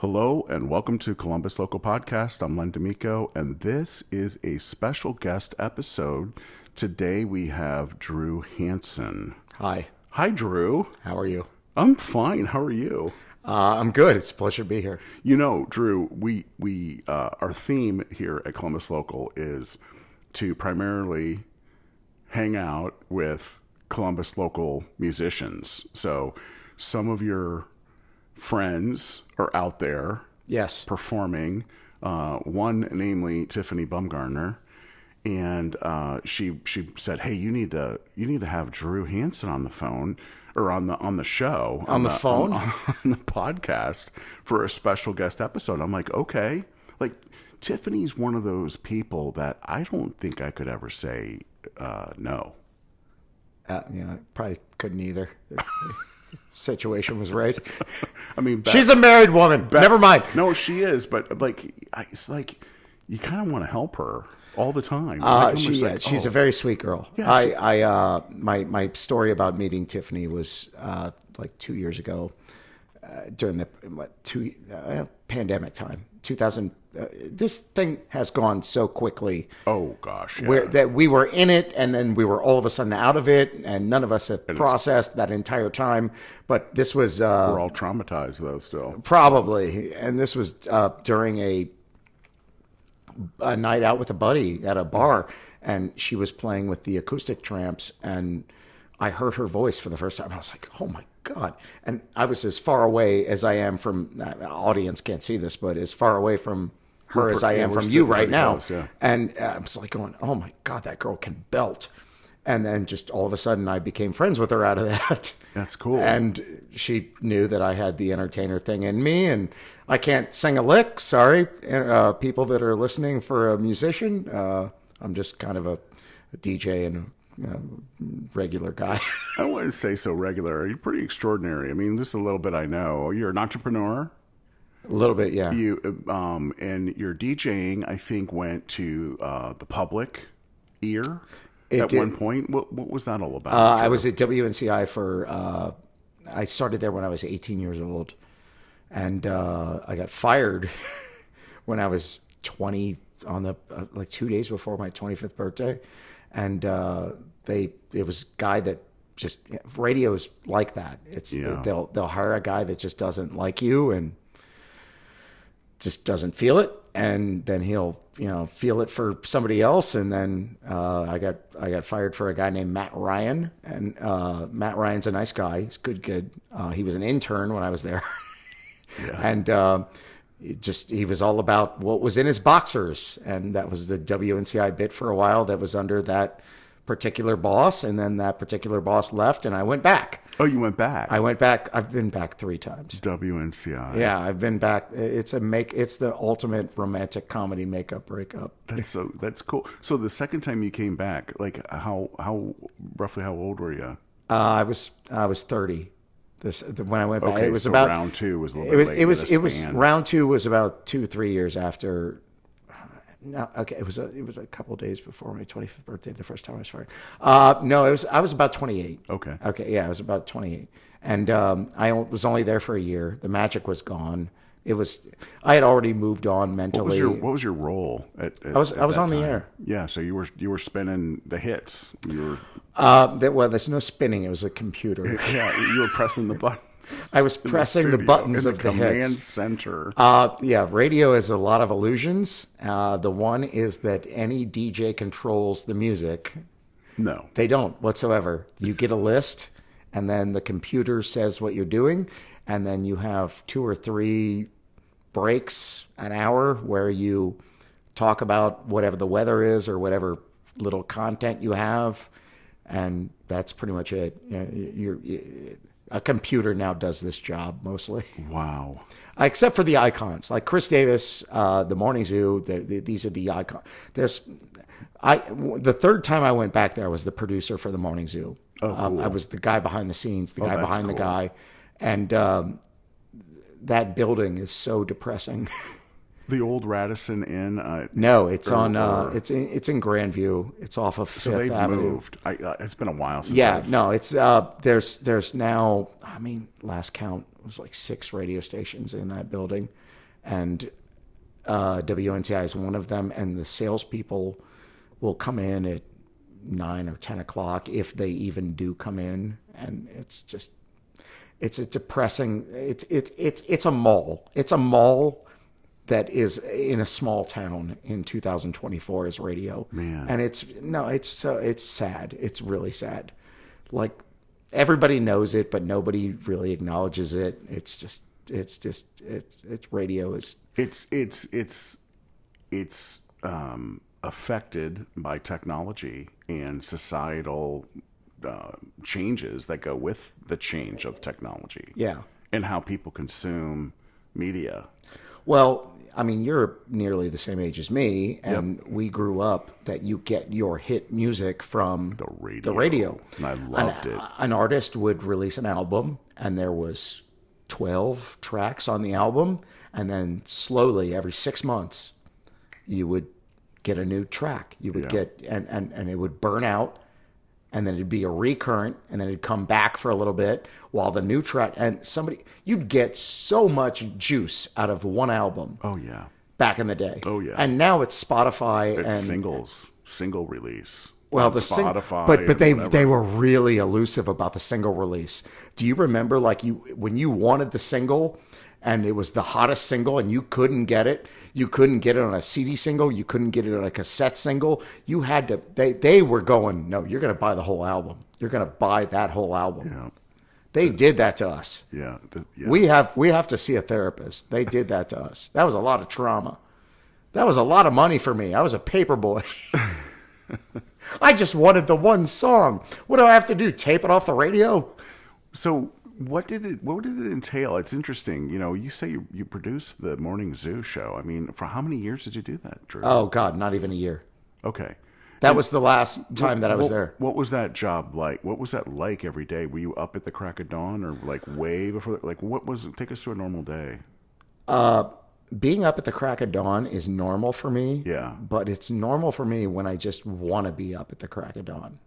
Hello and welcome to Columbus Local Podcast. I'm Len D'Amico, and this is a special guest episode. Today we have Drew Hanson. Hi. Hi, Drew. How are you? I'm fine. How are you? I'm good. It's a pleasure to be here. You know, Drew, we our theme here at Columbus Local is to primarily hang out with Columbus local musicians. So some of your friends are out there, Yes. performing. One, namely Tiffany Bumgarner, and she said, "Hey, you need to have Drew Hanson on the phone or on the show On the phone? on the podcast for a special guest episode." I'm like, okay, like Tiffany's one of those people that I don't think I could ever say no. I probably couldn't either. The situation was right. I mean, She's a married woman. Never mind. No, she is, but like, it's like you kind of want to help her all the time. Like, She's a very sweet girl. Yeah, My story about meeting Tiffany was like 2 years ago during the pandemic time. 2000. This thing has gone so quickly. Oh gosh, yeah. That we were in it, and then we were all of a sudden out of it, and none of us have processed that entire time. But this was We're all traumatized though, still. probably, and this was during a night out with a buddy at a bar, and she was playing with the acoustic tramps, and I heard her voice for the first time. I was like, "Oh my God!" And I was as far away as I am from. Audience can't see this, but as far away from her as I am from you right now. Close, yeah. And I was like going, "Oh my God, that girl can belt." And then just all of a sudden I became friends with her out of that. That's cool. And she knew that I had the entertainer thing in me, and I can't sing a lick. Sorry, people that are listening, for a musician. I'm just kind of a DJ and a regular guy. I wouldn't say so regular. You're pretty extraordinary. I mean, just a little bit I know. You're an entrepreneur. A little bit, yeah. You and your DJing, I think, went to the public ear at one point. What was that all about? I was at WNCI I started there when I was 18 years old, and I got fired when I was 20 on the like 2 days before my 25th birthday, and it was a guy that just radio's like that. They'll hire a guy that just doesn't like you and just doesn't feel it, and then he'll feel it for somebody else. And then I got fired for a guy named Matt Ryan, and Matt Ryan's a nice guy. He's good. He was an intern when I was there, Yeah. and he was all about what was in his boxers, and that was the WNCI bit for a while. That was under that particular boss, and then that particular boss left, and I went back. Oh, you went back? I went back. I've been back 3 times. WNCI. Yeah, I've been back. It's the ultimate romantic comedy makeup breakup. That's cool. So the second time you came back, like roughly how old were you? I was 30. When I went back, Okay, it was so about round 2 was a little bit late. It was round 2 was about 2-3 years after. No, okay, it was a couple of days before my 25th birthday. The first time I was fired. No, I was about 28. Okay. Okay, yeah, I was about 28, and I was only there for a year. The magic was gone. I had already moved on mentally. What was your role I was on the air. Yeah, so you were spinning the hits. You were there's no spinning. It was a computer. yeah, you were pressing the buttons. I was pressing the buttons of the command hits. center. Yeah, radio has a lot of illusions. The one is that any DJ controls the music. No, They don't whatsoever. You get a list, and then the computer says what you're doing, and then you have 2 or 3 breaks an hour where you talk about whatever the weather is or whatever little content you have, and that's pretty much it. A computer now does this job mostly. Wow. Except for the icons, like Chris Davis, the Morning Zoo. These are the icons. The third time I went back there, I was the producer for the Morning Zoo. Oh, cool. I was the guy behind the scenes, the guy behind cool. the guy, and that building is so depressing. The old Radisson Inn. No, it's it's in Grandview. It's off of Fifth So they've Avenue. moved. It's been a while since. Yeah, no, it's there's now. I mean, last count was like 6 radio stations in that building, and WNTI is one of them. And the salespeople will come in at 9 or 10 o'clock if they even do come in, and it's a depressing. It's a mall. It's a mall that is in a small town in 2024 is radio. Man. And it's sad. It's really sad. Like, everybody knows it, but nobody really acknowledges it. It's radio is. It's affected by technology and societal changes that go with the change of technology. Yeah. And how people consume media. Well, I mean, you're nearly the same age as me, and we grew up that you get your hit music from the radio. And I loved it. An artist would release an album, and there was 12 tracks on the album, and then slowly, every 6 months, you would get a new track. You would get, and it would burn out, and then it'd be a recurrent, and then it'd come back for a little bit while the new track, and you'd get so much juice out of one album. Oh, yeah. Back in the day. Oh, yeah. And now it's Spotify It's and single release. well, the Spotify, but they were really elusive about the single release. Do you remember, like, when you wanted the single and it was the hottest single and you couldn't get it? You couldn't get it on a CD single. You couldn't get it on a cassette single. You had to. They were going, no, you're going to buy the whole album. You're going to buy that whole album. Yeah. They did that to us. Yeah. We have to see a therapist. They did that to us. That was a lot of trauma. That was a lot of money for me. I was a paper boy. I just wanted the one song. What do I have to do? Tape it off the radio? So what did it entail? It's interesting. You know, you say you produced the Morning Zoo show. I mean, for how many years did you do that, Drew? Oh, God, not even a year. Okay. That was the last time that I was there. What was that job like? What was that like every day? Were you up at the crack of dawn or like way before? Like, what was it? Take us through a normal day. Being up at the crack of dawn is normal for me. Yeah. But it's normal for me when I just want to be up at the crack of dawn.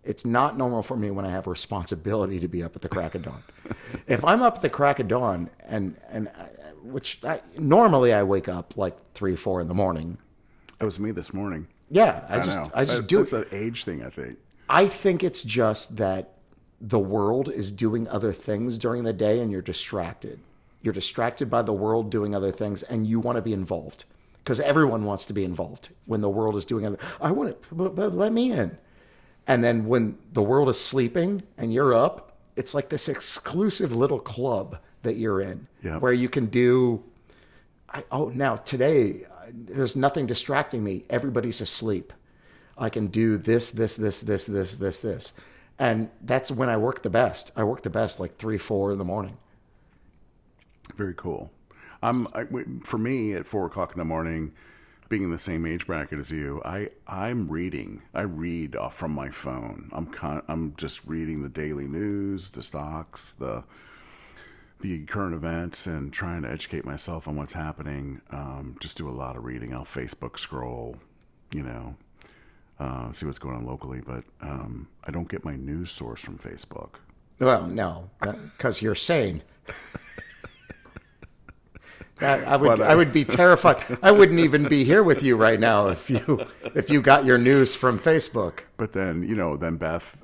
It's not normal for me when I have responsibility to be up at the crack of dawn. If I'm up at the crack of dawn, normally I wake up like 3, 4 in the morning. It was me this morning. Yeah, I just do it. It's an age thing, I think. I think it's just that the world is doing other things during the day and you're distracted. You're distracted by the world doing other things and you want to be involved because everyone wants to be involved when the world is doing other. I want it, but let me in. And then when the world is sleeping and you're up, it's like this exclusive little club that you're in where you can do. Now today, there's nothing distracting me. Everybody's asleep. I can do this. And that's when I work the best. I work the best like 3, 4 in the morning. Very cool. For me, at 4 o'clock in the morning, being in the same age bracket as you, I'm reading. I read off from my phone. I'm just reading the daily news, the stocks, the current events, and trying to educate myself on what's happening. Just do a lot of reading. I'll Facebook scroll, see what's going on locally. But I don't get my news source from Facebook. Well, no, because you're sane. I would be terrified. I wouldn't even be here with you right now if you got your news from Facebook. But then, then Beth,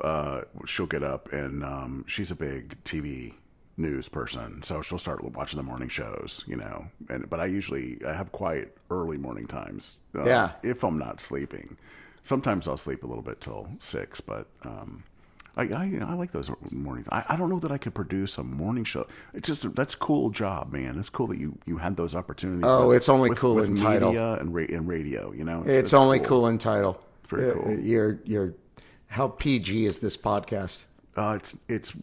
she'll get up and she's a big TV news person, so she'll start watching the morning shows, but I have quiet early morning times. If I'm not sleeping. Sometimes I'll sleep a little bit till 6, but I like those mornings. I don't know that I could produce a morning show. It's just, that's a cool job, man. It's cool that you had those opportunities. Oh, it's only cool with in title. Media and radio, It's only cool in title. It's very cool. You're how PG is this podcast? It's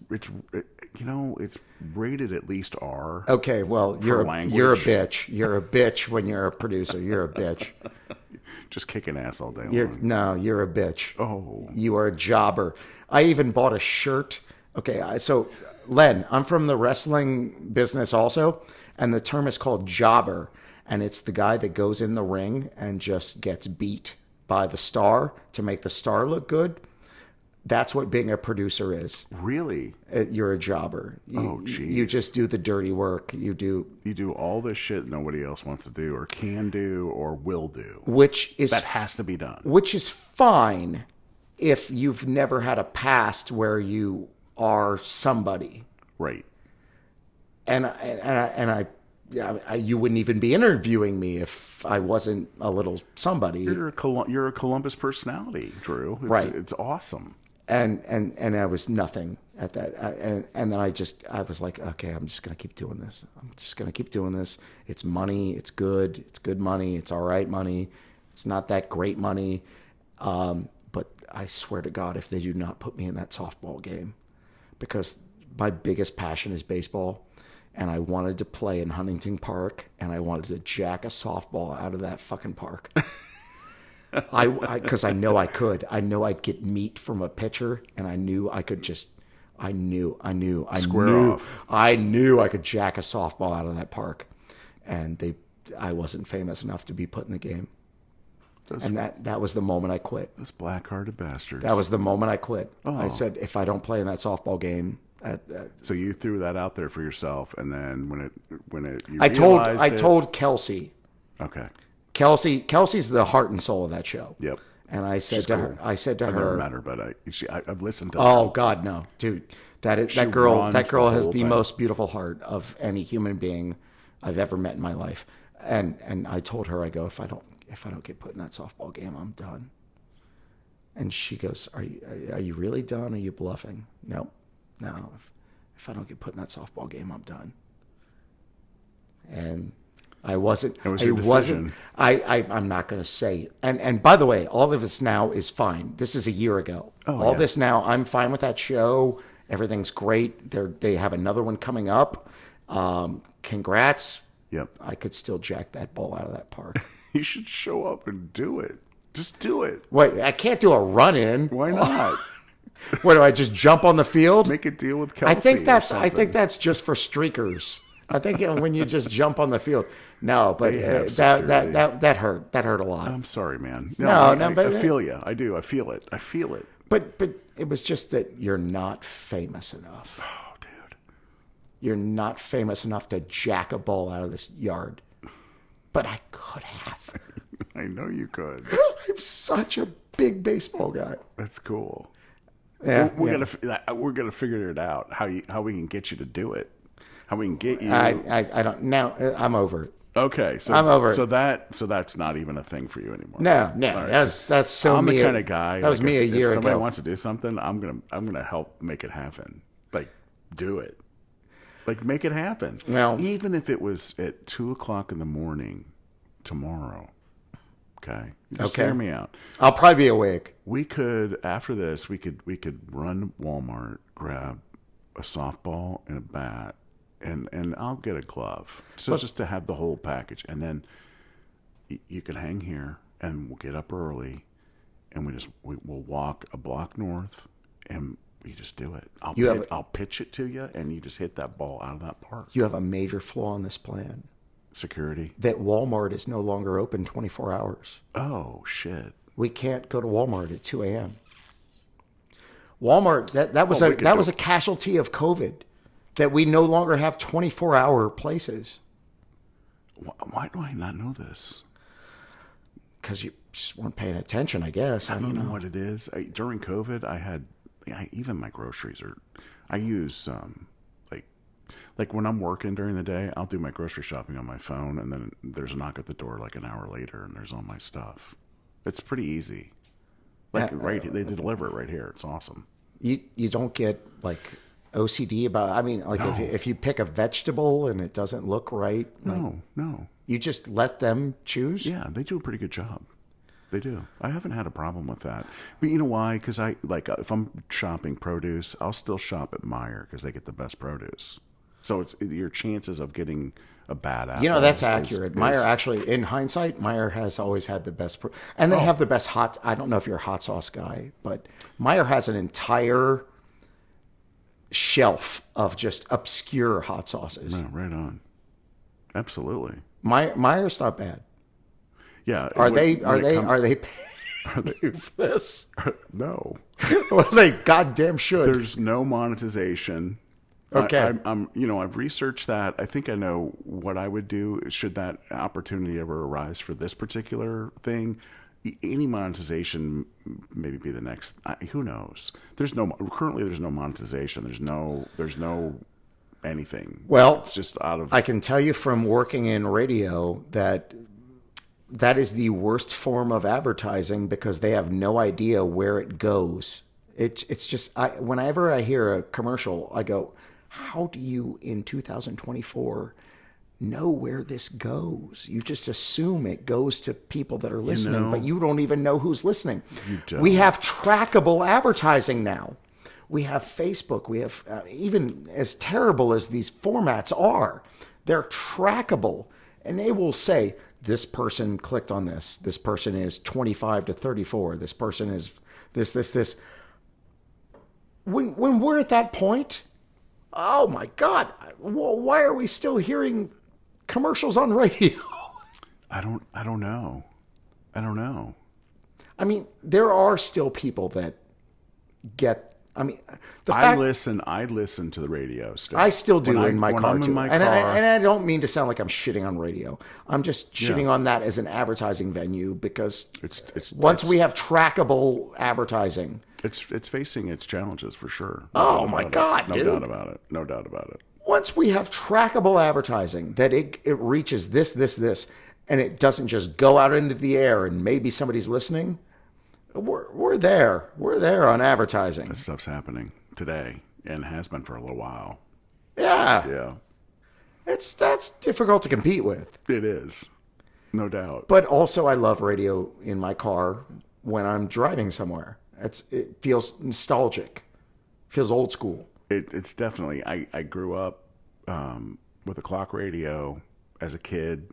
rated at least R. Okay, well, you're a bitch. You're a bitch when you're a producer. You're a bitch. Just kicking ass all day long. No, you're a bitch. Oh. You are a jobber. I even bought a shirt. Okay, so Len, I'm from the wrestling business also, and the term is called jobber. and it's the guy that goes in the ring and just gets beat by the star to make the star look good. That's what being a producer is. Really? You're a jobber. Jeez. You just do the dirty work. You do all this shit nobody else wants to do or can do or will do. That has to be done. Which is fine if you've never had a past where you are somebody. Right. You wouldn't even be interviewing me if I wasn't a little somebody. You're a Columbus personality, Drew. Right. It's awesome. And I was nothing at that. And then I was like, okay, I'm just going to keep doing this. I'm just going to keep doing this. It's money. It's good. It's good money. It's all right money. It's not that great money. But I swear to God, if they do not put me in that softball game, because my biggest passion is baseball, and I wanted to play in Huntington Park, and I wanted to jack a softball out of that fucking park. Because I know I could. I know I'd get meat from a pitcher, and I knew I could just. I knew I could jack a softball out of that park, and I wasn't famous enough to be put in the game. And that was the moment I quit. Those black-hearted bastards. That was the moment I quit. Oh. I said, if I don't play in that softball game. So you threw that out there for yourself, and then I told Kelsey. Okay. Kelsey's the heart and soul of that show. Yep. And I said to her, I've never met her, but I've listened to her. Oh God, no, dude. That girl has the most beautiful heart of any human being I've ever met in my life. And I told her, I go, if I don't get put in that softball game, I'm done. And she goes, Are you really done? Are you bluffing? No. If I don't get put in that softball game, I'm done. And I wasn't. It was your decision. I'm not going to say. And by the way, all of this now is fine. This is a year ago. This now, I'm fine with that show. Everything's great. They have another one coming up. Congrats. Yep. I could still jack that ball out of that park. You should show up and do it. Just do it. Wait, I can't do a run-in. Why not? What, do I just jump on the field? Make a deal with Kelsey. I think that's just for streakers. I think when you just jump on the field. No, but that hurt. That hurt a lot. I'm sorry, man. But I feel you. I do. I feel it. But it was just that you're not famous enough. Oh, dude. You're not famous enough to jack a ball out of this yard. But I could have. I know you could. I'm such a big baseball guy. That's cool. Yeah, we're gonna figure it out how we can get you to do it. How we can get you. I don't now. I'm over it. Okay, so I'm over it. So that's not even a thing for you anymore. No, right. that's so. I'm the kind of guy. That was me a year ago. If somebody wants to do something, I'm gonna help make it happen. Like, do it. Like, make it happen. Well, even if it was at 2:00 in the morning tomorrow. Okay. Just hear me out. I'll probably be awake. We could, after this, we could run Walmart, grab a softball and a bat, and I'll get a glove. So just to have the whole package. And then you can hang here, and we'll get up early, and we'll walk a block north, and you just do it. I'll pitch it to you, and you just hit that ball out of that park. You have a major flaw in this plan. Security. That Walmart is no longer open 24 hours. Oh, shit. We can't go to Walmart at 2 a.m. Walmart, that was a casualty of COVID, that we no longer have 24-hour places. Why do I not know this? Because you just weren't paying attention, I guess. I don't know what it is. During COVID, even my groceries I use like when I'm working during the day, I'll do my grocery shopping on my phone, and then there's a knock at the door like an hour later, and there's all my stuff. It's pretty easy. Like they deliver it right here. It's awesome. You don't get like OCD about. I mean, like no. if you pick a vegetable and it doesn't look right. No. You just let them choose. Yeah, they do a pretty good job. They do. I haven't had a problem with that. But you know why? Because if I'm shopping produce, I'll still shop at Meijer because they get the best produce. So it's your chances of getting a bad apple. That's accurate. Meijer actually, in hindsight, Meijer has always had the best, and they have the best hot. I don't know if you're a hot sauce guy, but Meijer has an entire shelf of just obscure hot sauces. No, right on. Absolutely. Meyer's not bad. Yeah. Are when- they? when Are it they? come- Are they paying for this? No. Well, they goddamn should. There's no monetization. Okay. I've researched that. I think I know what I would do should that opportunity ever arise for this particular thing. Any monetization maybe be the next. Who knows? There's no monetization. There's no anything. Well, it's just out of. I can tell you from working in radio that is the worst form of advertising because they have no idea where it goes. It's just whenever I hear a commercial, I go, how do you in 2024 know where this goes? You just assume it goes to people that are listening, but you don't even know who's listening. You don't. We have trackable advertising now. We have Facebook. We have even as terrible as these formats are, they're trackable, and they will say this person clicked on this. This person is 25 to 34. This person is this. When we're at that point, oh my God, why are we still hearing commercials on radio? I don't know. I don't know. I mean, there are still people that get. I mean, I listen to the radio still. I still do when in my when car I'm too. in my and car. I don't mean to sound like I'm shitting on radio. I'm just shitting on that as an advertising venue because once we have trackable advertising, it's facing its challenges for sure. Oh my God, no dude. doubt about it. No doubt about it. Once we have trackable advertising that it reaches this, and it doesn't just go out into the air and maybe somebody's listening, we're there. We're there on advertising. That stuff's happening today and has been for a little while. Yeah. Yeah, That's difficult to compete with. it is. No doubt. But also I love radio in my car when I'm driving somewhere. It feels nostalgic. Feels old school. It's definitely. I grew up with a clock radio as a kid.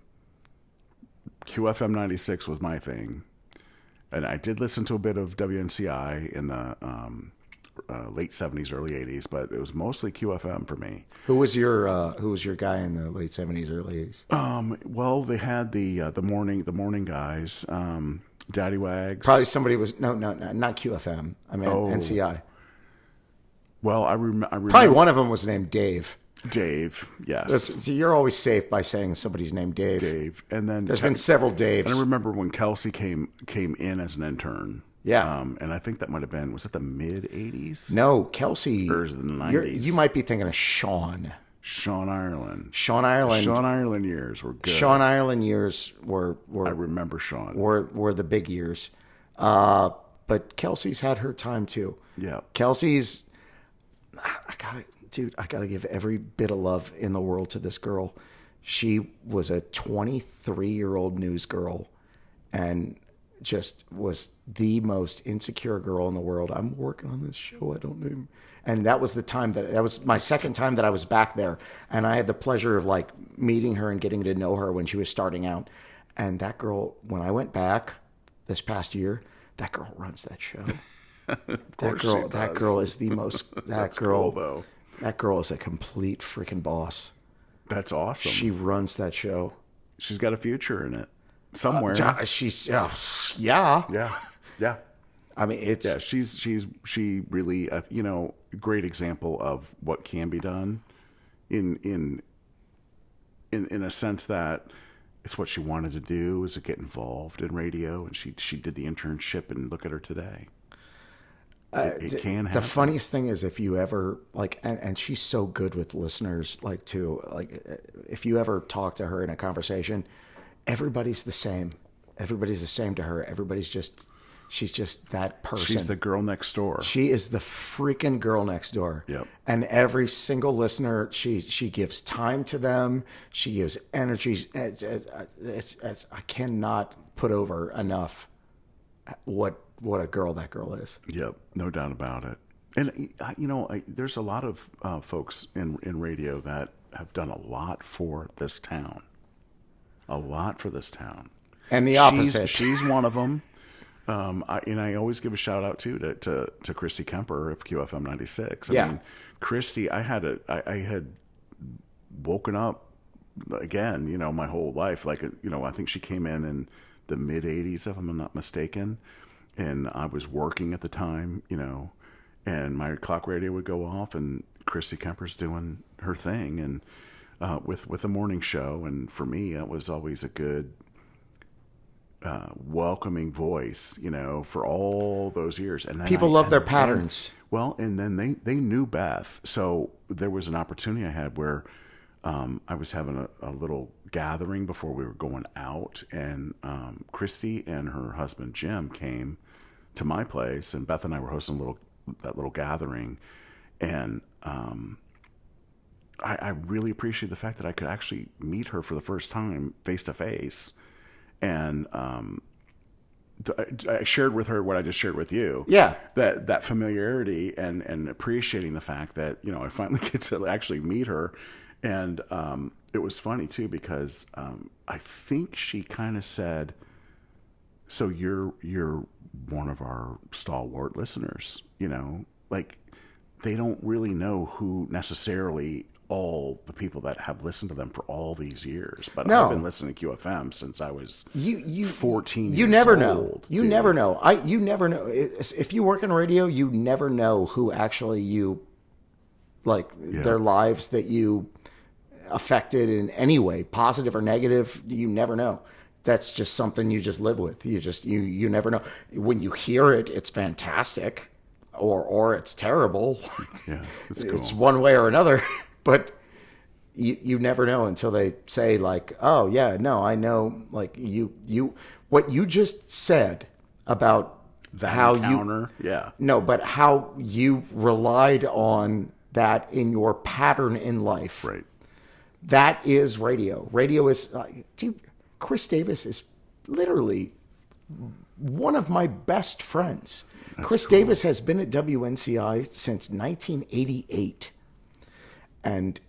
QFM 96 was my thing, and I did listen to a bit of WNCI in the late 70s, early 80s, but it was mostly QFM for me. Who was your guy in the late 70s, early 80s? Well, they had the morning guys, Daddy Wags. Probably somebody was not QFM. I mean NCI. Well, I remember Probably one of them was named Dave. Dave. Yes, You're always safe by saying somebody's named Dave. Dave, and then There's been several Daves. And I remember when Kelsey came in as an intern. Yeah. And I think that might have been, was it the mid 80s? No, Kelsey. Or is it the 90s? You might be thinking of Sean. Sean Ireland. Sean Ireland. Sean Ireland years were good. Sean Ireland years were I remember Sean. were the big years. But Kelsey's had her time too. Yeah. Kelsey's, I gotta give every bit of love in the world to this girl. She was a 23-year-old news girl and just was the most insecure girl in the world. I'm working on this show. I don't know. And that was that was my second time that I was back there. And I had the pleasure of like meeting her and getting to know her when she was starting out. And that girl, when I went back this past year, that girl runs that show. That girl is the most, That's cool, though. That girl is a complete freaking boss. That's awesome. She runs that show. She's got a future in it somewhere. She's Yeah. I mean, She really, great example of what can be done in a sense that it's what she wanted to do, is to get involved in radio, and she did the internship, and look at her today. It can happen. The funniest thing is if you ever and she's so good with listeners, if you ever talk to her in a conversation, everybody's the same. Everybody's the same to her. She's just that person. She's the girl next door. She is the freaking girl next door. Yep. And every single listener, she gives time to them. She gives energy. I cannot put over enough what a girl that girl is. Yep, no doubt about it. And there's a lot of folks in radio that have done a lot for this town. And the opposite. She's one of them. I always give a shout out too to Christy Kemper of QFM 96. I mean, Christy, I had woken up again, my whole life. Like, I think she came in the mid '80s, if I'm not mistaken, and I was working at the time, and my clock radio would go off, and Chrissy Kemper's doing her thing, and with a morning show, and for me, it was always a good, welcoming voice, for all those years. And then People love their patterns. And then they knew Beth, so there was an opportunity I had where I was having a little gathering before we were going out, and Christy and her husband Jim came to my place, and Beth and I were hosting that little gathering, and I really appreciate the fact that I could actually meet her for the first time face to face, and I shared with her what I just shared with you. Yeah, that familiarity and appreciating the fact that I finally get to actually meet her, and it was funny too because I think she kind of said, "So you're one of our stalwart listeners," like they don't really know who necessarily all the people that have listened to them for all these years. But No. I've been listening to QFM since I was 14 You years never old. know. You dude. never know. You never know. If you work in radio, you never know who actually you like their lives that you affected in any way, positive or negative. You never know. That's just something you just live with. You never know. When you hear it, it's fantastic, or it's terrible. Yeah, it's cool. It's one way or another. But you never know until they say like, "Oh yeah, no, I know." Like what you just said about how encounter, but how you relied on that in your pattern in life. right. That is radio. Radio is, dude. Chris Davis is literally one of my best friends. Chris cool. Davis has been at WNCI since 1988. And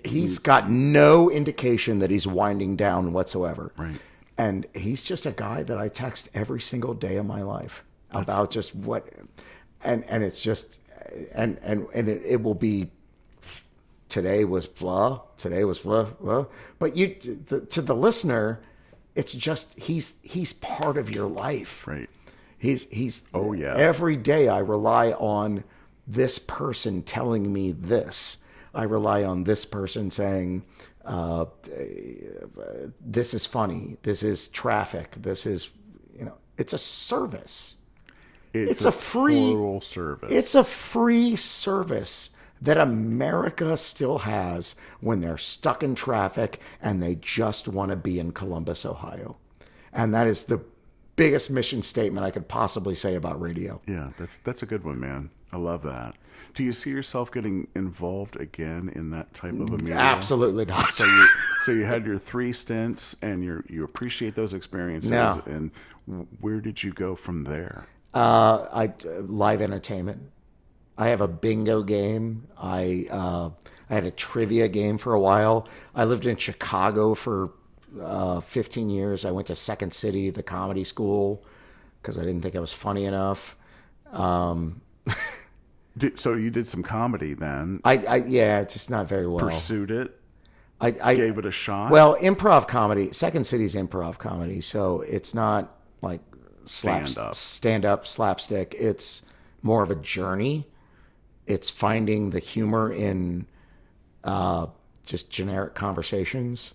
he's got no indication that he's winding down whatsoever. Right. And he's just a guy that I text every single day of my life about just what, and it's just, and it will be, today was blah, but to the listener, it's just, he's part of your life. Right. He's Oh, yeah. Every day I rely on this person telling me this. I rely on this person saying, this is funny. This is traffic. This is, it's a service. It's a free total service. It's a free service that America still has when they're stuck in traffic and they just want to be in Columbus, Ohio. And that is the biggest mission statement I could possibly say about radio. Yeah, that's a good one, man. I love that. Do you see yourself getting involved again in that type of a media? Absolutely not. So you had your 3 stints, and you appreciate those experiences. No. And where did you go from there? Live entertainment. I have a bingo game. I had a trivia game for a while. I lived in Chicago for 15 years. I went to Second City, the comedy school, because I didn't think I was funny enough. So you did some comedy then? Yeah, it's just not very well. Pursued it? I gave it a shot? Well, improv comedy. Second City's improv comedy, so it's not like stand up slapstick. It's more of a journey. It's finding the humor in just generic conversations.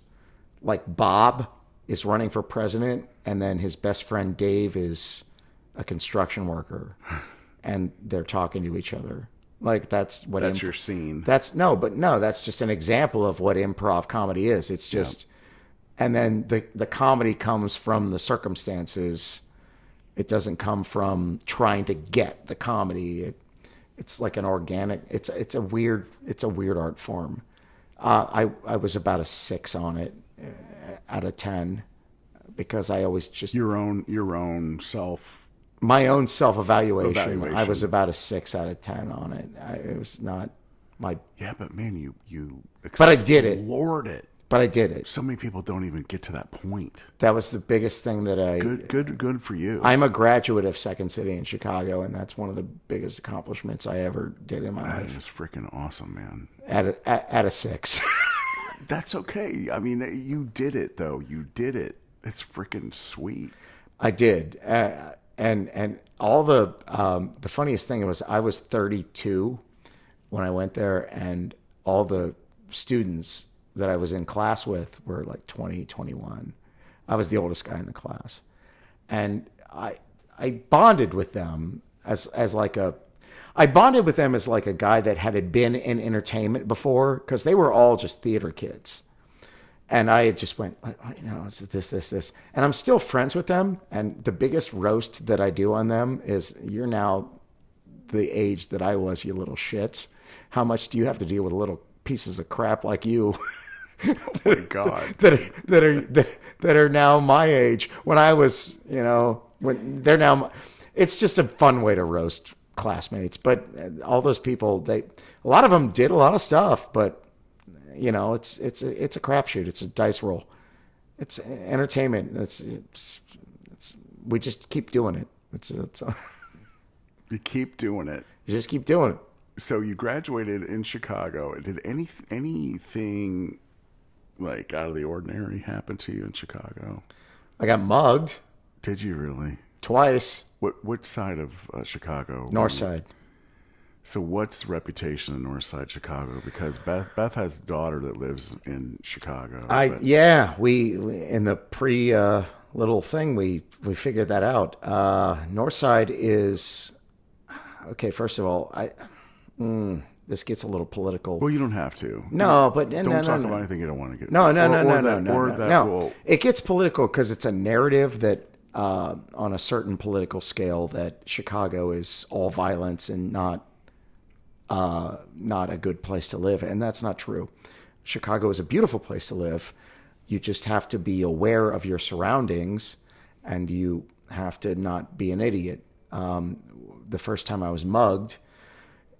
Like Bob is running for president, and then his best friend Dave is a construction worker, and they're talking to each other. Like that's your scene. That's just an example of what improv comedy is. It's just, and then the comedy comes from the circumstances. It doesn't come from trying to get the comedy. It's like an organic. It's a weird art form. I was about a 6 on it out of 10 because I always just your own self. My own self-evaluation. I was about a 6 out of 10 on it. It was not my. Yeah, but man, you. But I did it. Explored it. But I did it. So many people don't even get to that point. That was the biggest thing that I. Good for you. I'm a graduate of Second City in Chicago, and that's one of the biggest accomplishments I ever did in my life. That is freaking awesome, man. At a 6. That's okay. I mean, you did it though. You did it. It's freaking sweet. I did, and all the funniest thing was I was 32 when I went there, and all the students that I was in class with were like 20, 21. I was the oldest guy in the class, and I bonded with them as like a I bonded with them as like a guy that had been in entertainment before, because they were all just theater kids. And I had just went, it's this. And I'm still friends with them. And the biggest roast that I do on them is, you're now the age that I was, you little shits. How much do you have to deal with little pieces of crap like you? Oh my God. that are now my age, when I was, when they're now, it's just a fun way to roast classmates. But all those people, a lot of them did a lot of stuff, but it's a crapshoot. It's a dice roll. It's entertainment. We just keep doing it. You keep doing it. You just keep doing it. So you graduated in Chicago. Did anything like out of the ordinary happen to you in Chicago? I got mugged. Did you really? Twice. Which side of Chicago? North side. So what's the reputation of North Side Chicago? Because Beth has a daughter that lives in Chicago. We in the pre little thing we figured that out. North Side is okay. First of all, this gets a little political. Well, you don't have to. No, but don't talk about anything you don't want to get. No. It gets political because it's a narrative that on a certain political scale that Chicago is all violence and not a good place to live. And that's not true. Chicago is a beautiful place to live. You just have to be aware of your surroundings, and you have to not be an idiot. The first time I was mugged,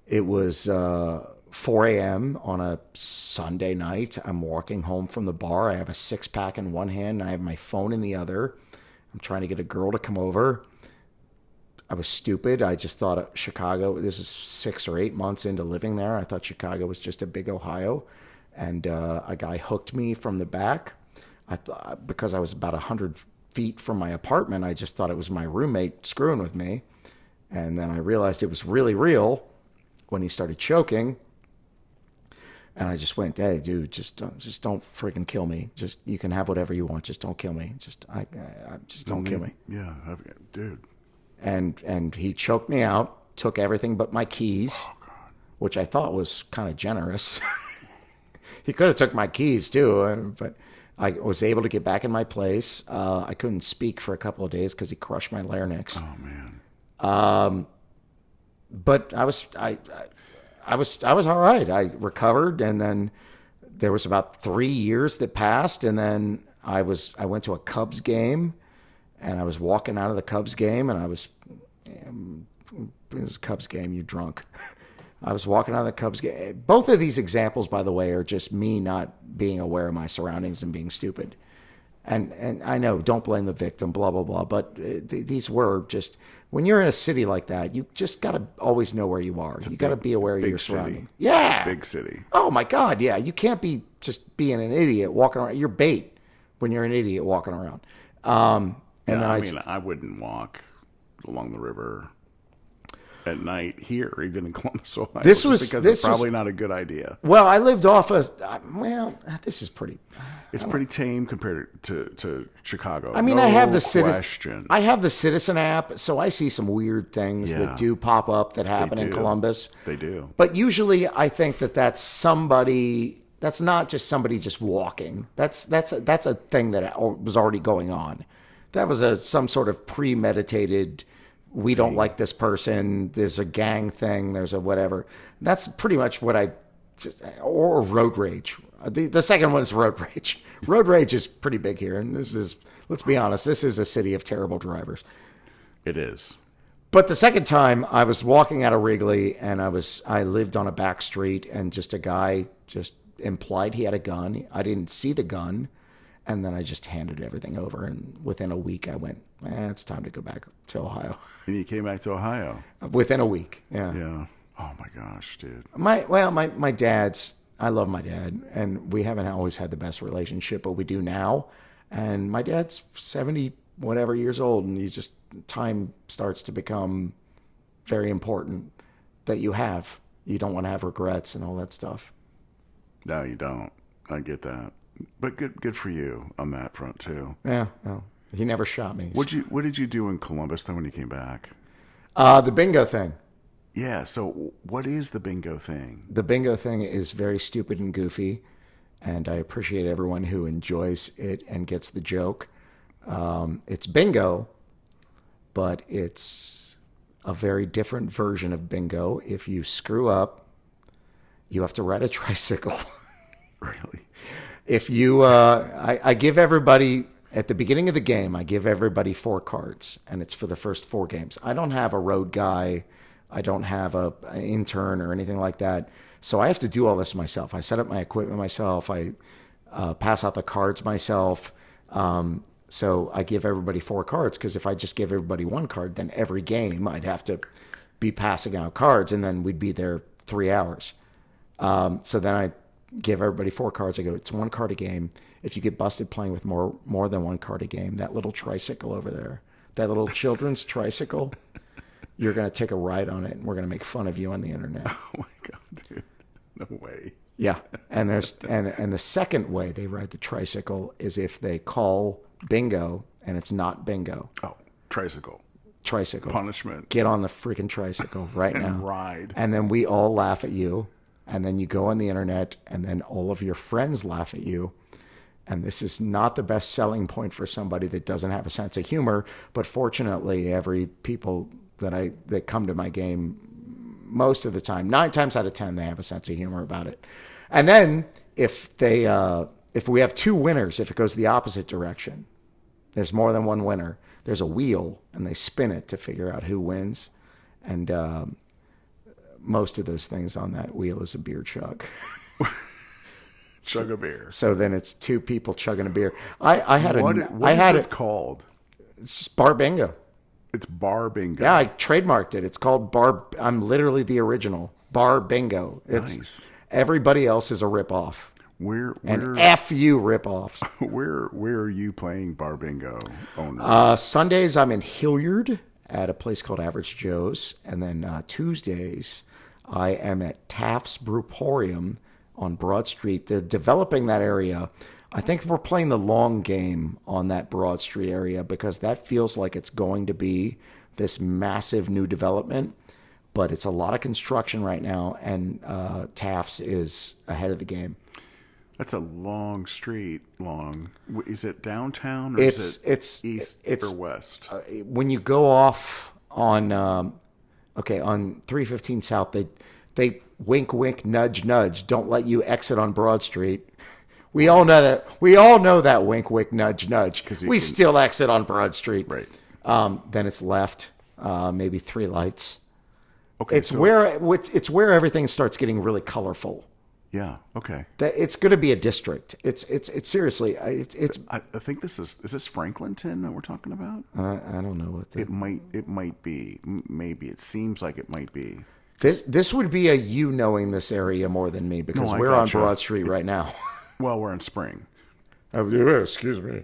it was 4 a.m. on a Sunday night. I'm walking home from the bar. I have a 6-pack in one hand, and I have my phone in the other. I'm trying to get a girl to come over. I was stupid. I just thought Chicago, this is 6 or 8 months into living there, I thought Chicago was just a big Ohio. And a guy hooked me from the back. I thought, because I was about 100 feet from my apartment, I just thought it was my roommate screwing with me. And then I realized it was really real when he started choking. And I just went, hey, dude, just don't freaking kill me. Just, you can have whatever you want. Just don't kill me. Just don't kill me. Yeah, dude. And he choked me out, took everything but my keys, which I thought was kind of generous. He could have took my keys too, but I was able to get back in my place. I couldn't speak for a couple of days because he crushed my larynx. Oh man. But I was all right. I recovered, and then there was about 3 years that passed, and then I went to a Cubs game. And I was walking out of the Cubs game, and it was a Cubs game, you drunk. I was walking out of the Cubs game. Both of these examples, by the way, are just me not being aware of my surroundings and being stupid. And I know, don't blame the victim, blah, blah, blah. But these were just, when you're in a city like that, you just got to always know where you are. You got to be aware of your surroundings. Yeah. Big city. Oh, my God, yeah. You can't be just being an idiot walking around. You're bait when you're an idiot walking around. And then I wouldn't walk along the river at night here, even in Columbus, Ohio. It's probably not a good idea. Well, I lived off this is pretty. It's pretty tame compared to Chicago. I mean, I have the Citizen app, so I see some weird things that do pop up that happen in Columbus. They do. But usually, I think that's somebody. That's not just somebody just walking. That's a thing that was already going on. That was some sort of premeditated, we don't like this person, there's a gang thing, there's a whatever. That's pretty much what or road rage. The second one is road rage. Road rage is pretty big here, and let's be honest, this is a city of terrible drivers. It is. But the second time, I was walking out of Wrigley, and I lived on a back street, and just a guy just implied he had a gun. I didn't see the gun. And then I just handed everything over. And within a week, I went, it's time to go back to Ohio. And you came back to Ohio? Within a week, yeah. Yeah. Oh, my gosh, dude. My dad's, I love my dad, and we haven't always had the best relationship, but we do now. And my dad's 70 whatever years old, and he's just time starts to become very important that you have. You don't want to have regrets and all that stuff. No, you don't. I get that. But good for you on that front too. Yeah, well, he never shot me. What did you do in Columbus then when you came back? The bingo thing. Yeah, so what is the bingo thing? The bingo thing is very stupid and goofy, and I appreciate everyone who enjoys it and gets the joke. It's bingo, but it's a very different version of bingo. If you screw up, you have to ride a tricycle. Really? If you, I give everybody, at the beginning of the game, I give everybody 4 cards, and it's for the first 4 games. I don't have a road guy. I don't have an intern or anything like that. So I have to do all this myself. I set up my equipment myself. I pass out the cards myself. So I give everybody 4 cards, because if I just give everybody 1 card, then every game I'd have to be passing out cards, and then we'd be there 3 hours. So then I give everybody 4 cards. I go, it's 1 card a game. If you get busted playing with more than 1 card a game, that little tricycle over there, that little children's tricycle, you're going to take a ride on it, and we're going to make fun of you on the internet. Oh my God, dude. No way. Yeah. And there's and the second way they ride the tricycle is if they call bingo and it's not bingo. Oh, tricycle. Punishment. Get on the freaking tricycle right now. And ride. And then we all laugh at you. And then you go on the internet, and then all of your friends laugh at you. And this is not the best selling point for somebody that doesn't have a sense of humor. But fortunately, every people that come to my game, most of the time, 9 times out of 10, they have a sense of humor about it. And then if we have 2 winners, if it goes the opposite direction, there's more than 1 winner. There's a wheel, and they spin it to figure out who wins. And most of those things on that wheel is a beer chug. Chug a beer. So then it's 2 people chugging a beer. I had what is this called? It's bar bingo. It's bar bingo. Yeah, I trademarked it. It's called bar. I'm literally the original bar bingo. It's, nice. Everybody else is a ripoff. And F you ripoffs. Where are you playing bar bingo, owner? Sundays I'm in Hilliard at a place called Average Joe's, and then Tuesdays I am at Taft's Brewporium on Broad Street. They're developing that area. I think we're playing the long game on that Broad Street area, because that feels like it's going to be this massive new development, but it's a lot of construction right now, and Taft's is ahead of the game. That's a long street. Is it downtown, or is it east or west? When you go off on on 315 South, they wink, wink, nudge, nudge. Don't let you exit on Broad Street. We all know that. We all know that wink, wink, nudge, nudge. Because we still exit on Broad Street. Right. Then it's left, maybe 3 lights. Okay. It's where everything starts getting really colorful. Yeah. Okay. It's going to be a district. It's seriously. It's. I think this is this Franklinton that we're talking about? I don't know what it might be. Maybe it seems like it might be. This would be you knowing this area more than me, because we're on Broad Street right now. Well, we're in spring. Excuse me.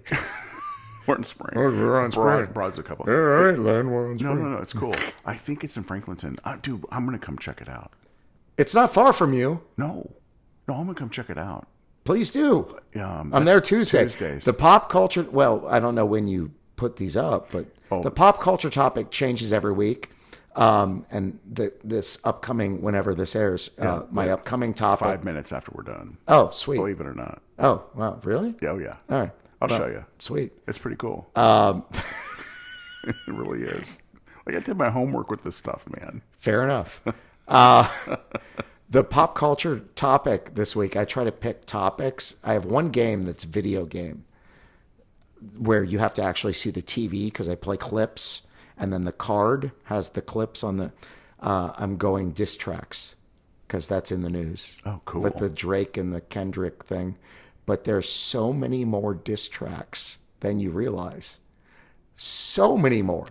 We're in spring. We're on spring. Broad's a couple. All right, Len, we're on spring. No, it's cool. I think it's in Franklinton. Dude, I'm going to come check it out. It's not far from you. No, I'm going to come check it out. Please do. I'm there Tuesdays. The pop culture, well, I don't know when you put these up, but the pop culture topic changes every week. And this upcoming, whenever this airs, my upcoming topic. 5 minutes after we're done. Oh, sweet. Believe it or not. Oh, wow. Really? Oh, yeah. All right. I'll show you. Sweet. It's pretty cool. It really is. Like, I did my homework with this stuff, man. Fair enough. The pop culture topic this week, I try to pick topics. I have one game that's video game, where you have to actually see the TV, because I play clips. And then the card has the clips on the. I'm going diss tracks, because that's in the news. Oh, cool. With the Drake and the Kendrick thing. But there's so many more diss tracks than you realize. So many more.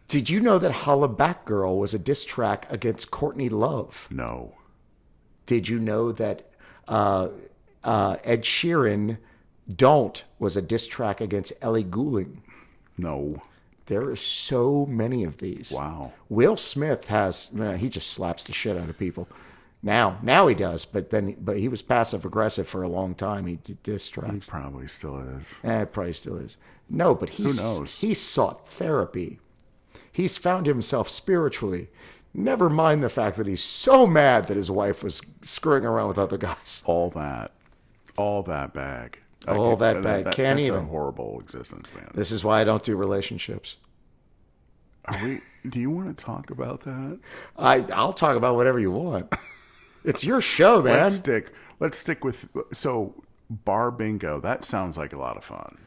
Did you know that Holla Back Girl was a diss track against Courtney Love? No. Did you know that Ed Sheeran "Don't" was a diss track against Ellie Goulding? No. There are so many of these. Wow. Will Smith he just slaps the shit out of people. Now he does, but he was passive aggressive for a long time. He did diss He tracks. probably still is. It probably still is. No, but Who knows? He sought therapy. He's found himself spiritually. Never mind the fact that he's so mad that his wife was screwing around with other guys. All that bag. All that bag. Can't that's even. a horrible existence, man. This is why I don't do relationships. Do you want to talk about that? I'll talk about whatever you want. It's your show, man. Let's stick with bar bingo. That sounds like a lot of fun.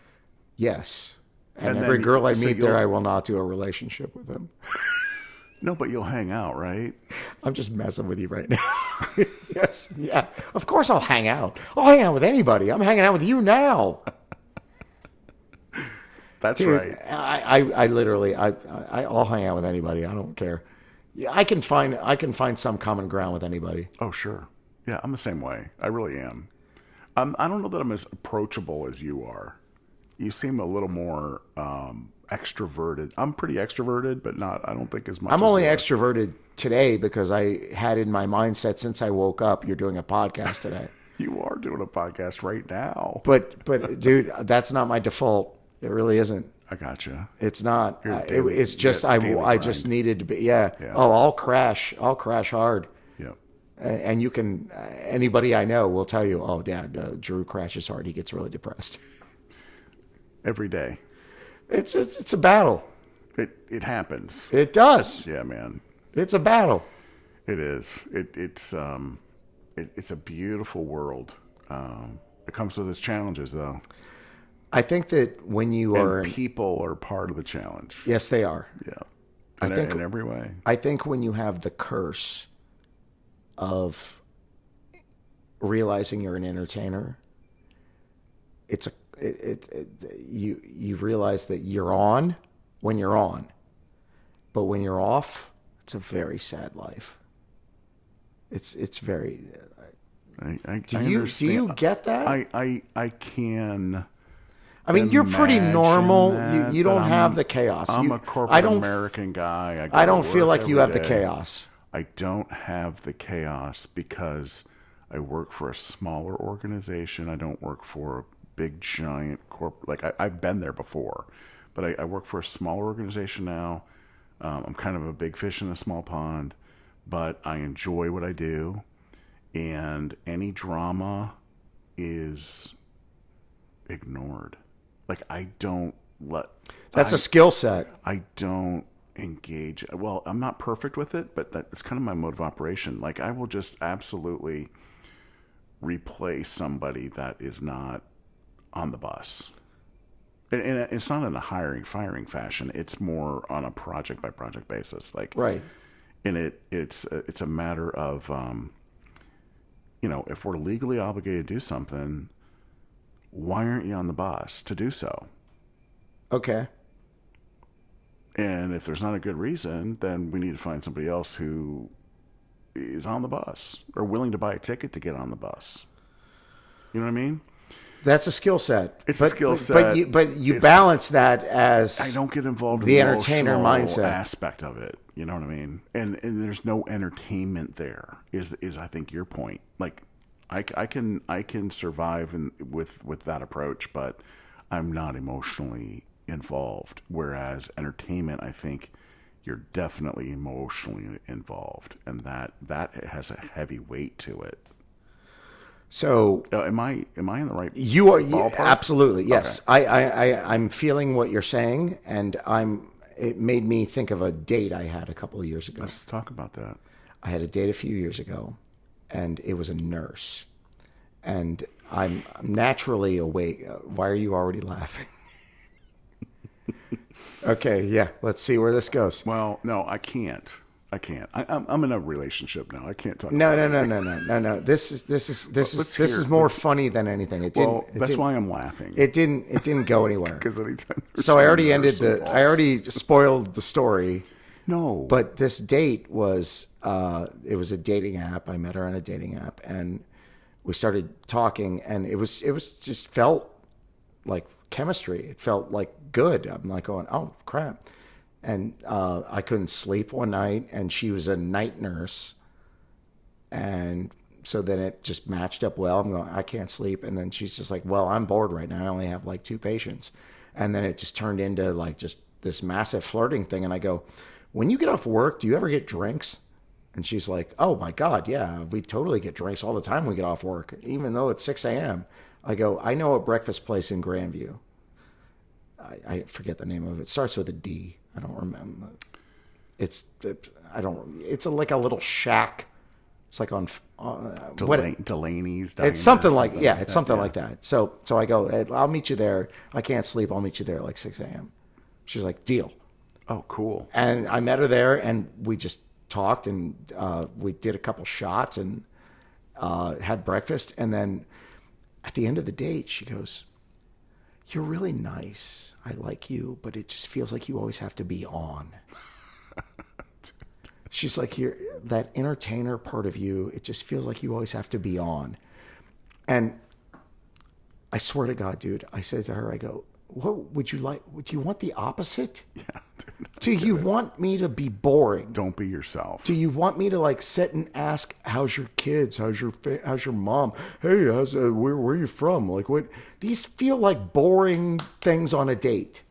Yes. And And every then- girl I so meet there, you'll- I will not do a relationship with them. No, but you'll hang out, right? I'm just messing with you right now. Yes. Yeah. Of course I'll hang out. I'll hang out with anybody. I'm hanging out with you now. That's Dude, right. I literally I'll hang out with anybody. I don't care. Yeah, I can find some common ground with anybody. Oh, sure. Yeah, I'm the same way. I really am. I don't know that I'm as approachable as you are. You seem a little more extroverted. I'm pretty extroverted, but I don't think as much. I'm as only you are. extroverted today because I had in my mindset since I woke up, you're doing a podcast today. You are doing a podcast right now. But dude, that's not my default. It really isn't. I gotcha. It's not. You're a daily- It's just you're a daily I just grind. needed to be. Yeah. Yeah. Oh, I'll crash hard. Yep. And you can. Anybody I know will tell you, oh, Dad, Drew crashes hard. He gets really depressed. Every day. It's a battle. It happens. It does. Yeah, man. It's a battle. It is. It's a beautiful world. It comes with its challenges, though. I think that when you are, And people are part of the challenge. yes, they are. Yeah. I think- In every way. I think when you have the curse of realizing you're an entertainer, you realize that you're on when you're on, but when you're off, it's a very sad life. It's very. Do you understand. get that? I can. I mean, you're pretty imagine normal. that, You don't but have I'm- the chaos. I'm You- a corporate I don't. American guy. I don't feel like you have the day. chaos. I don't have the chaos because I work for a smaller organization. I don't work for a big giant corporate. Like I've been there before, but I work for a smaller organization now. I'm kind of a big fish in a small pond, but I enjoy what I do, and any drama is ignored. Like I don't let. That's a skill set. I don't engage. Well, I'm not perfect with it, but that's kind of my mode of operation. Like I will just absolutely replace somebody that is not on the bus. And it's not in a firing fashion. It's more on a project by project basis. Like Right. And it's a matter of, if we're legally obligated to do something, why aren't you on the bus to do so? Okay. And if there's not a good reason, then we need to find somebody else who is on the bus or willing to buy a ticket to get on the bus. You know what I mean? That's a skill set. It's a skill set. But you balance that as I don't get involved the in the entertainer emotional mindset. aspect of it. You know what I mean? And there's no entertainment there. Is I think your point? Like I can survive with that approach, but I'm not emotionally involved. Whereas entertainment, I think you're definitely emotionally involved, and that has a heavy weight to it. So Am I in the right? you are ballpark? absolutely yes. I'm feeling what you're saying, and it made me think of a date I had a couple of years ago. Let's talk about that. I had a date a few years ago, and it was a nurse, and I'm naturally awake. Why are you already laughing? Okay, yeah. Let's see where this goes. Well, no, I can't. I'm in a relationship now. I can't talk. No. about it. No. This is hear- more funny than anything. It didn't. Well, that's why I'm laughing. It didn't go anywhere. Because anytime. there's So I already some ended nurse involved- I already spoiled the story No. But this date was, it was a dating app. I met her on a dating app, and we started talking, and it was just felt like chemistry. It felt like good. I'm like going, oh crap. And I couldn't sleep one night, and she was a night nurse. And so then it just matched up well. I'm going, I can't sleep. And then she's just like, well, I'm bored right now. I only have like 2 patients. And then it just turned into like just this massive flirting thing. And I go, when you get off work, do you ever get drinks? And she's like, oh my God, yeah, we totally get drinks all the time when we get off work, even though it's 6 a.m. I go, I know a breakfast place in Grandview. I forget the name of it. It starts with a D. I don't remember. It's like a little shack. It's like on Delaney's. It's something like it's something like that. So I go, hey, I'll meet you there. I can't sleep. I'll meet you there at like 6 a.m. She's like, deal. Oh, cool. And I met her there, and we just talked, and we did a couple shots and had breakfast. And then at the end of the date, she goes, you're really nice. I like you, but it just feels like you always have to be on. She's like, you're that entertainer part of you. It just feels like you always have to be on. And I swear to God, dude, I said to her, I go, what would you like? Do you want the opposite? Yeah. Dude, do you want me to be boring? Don't be yourself. Do you want me to like sit and ask, how's your kids? How's your mom? Hey, where are you from? Like what? These feel like boring things on a date.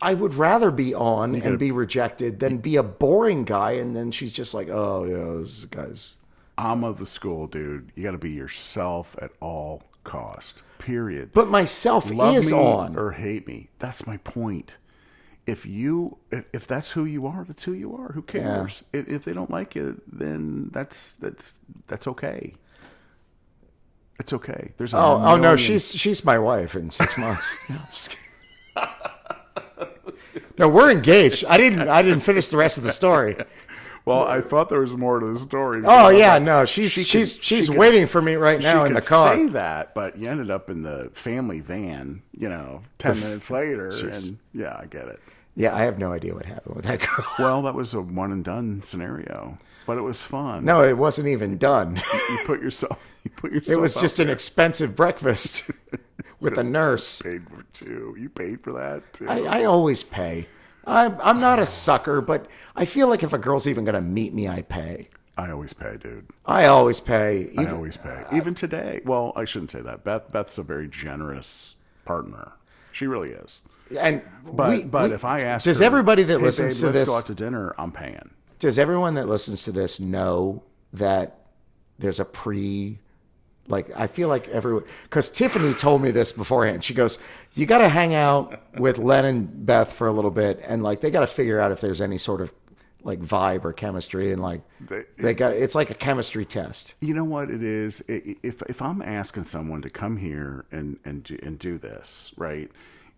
I would rather be on and be rejected than be a boring guy. And then she's just like, oh, yeah, this guy's. I'm of the school, dude. You got to be yourself at all cost, period. But myself Love is me on. Or hate me. That's my point. If that's who you are, that's who you are. Who cares? Yeah. If they don't like it, then that's okay. It's okay. There's no, she's my wife in 6 months. No, I'm just kidding. No, we're engaged. I didn't finish the rest of the story. Well, I thought there was more to the story. Oh yeah, no, she's waiting for me right now in the car. She could say that, but you ended up in the family van, 10 minutes later, and yeah, I get it. Yeah, I have no idea what happened with that girl. Well, that was a one and done scenario, but it was fun. No, it wasn't even done. You put yourself. It was just an expensive breakfast with a nurse. You paid for that too. I always pay. I'm not a sucker, but I feel like if a girl's even going to meet me, I pay. I always pay, dude. I always pay. I always pay. Even today. Well, I shouldn't say that. Beth's a very generous partner. She really is. And but if I ask, does her, everybody that hey, listens babe, to let's this go out to dinner, I'm paying. Does everyone that listens to this know that there's a I feel like everyone, because Tiffany told me this beforehand. She goes, you got to hang out with Len and Beth for a little bit, and like they got to figure out if there's any sort of like vibe or chemistry, and like it's like a chemistry test. You know what it is? If I'm asking someone to come here and do this, right?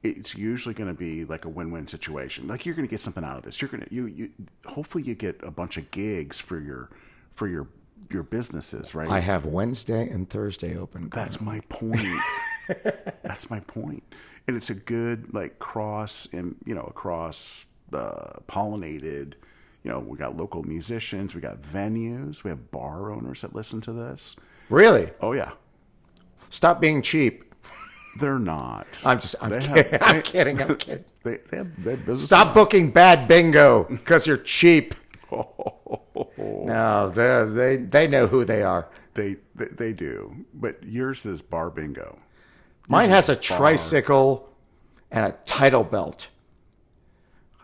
It's usually going to be like a win-win situation. Like you're going to get something out of this. You're going to hopefully you get a bunch of gigs for your businesses, right? I have Wednesday and Thursday open. That's my point. That's my point. And it's a good like cross pollinated. We got local musicians, we got venues, we have bar owners that listen to this. Really? Oh yeah. Stop being cheap. They're not. I'm kidding. I'm kidding. They have business. Stop booking bad bingo because you're cheap. No, they know who they are. They do. But yours is bar bingo. Mine has a tricycle and a title belt.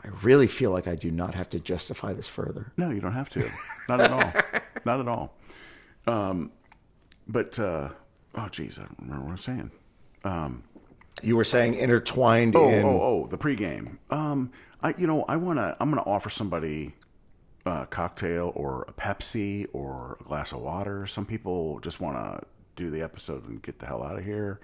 I really feel like I do not have to justify this further. No, you don't have to. Not at all. Not at all. Oh geez, I don't remember what I was saying. You were saying intertwined the pregame. I'm gonna offer somebody a cocktail or a Pepsi or a glass of water. Some people just want to do the episode and get the hell out of here.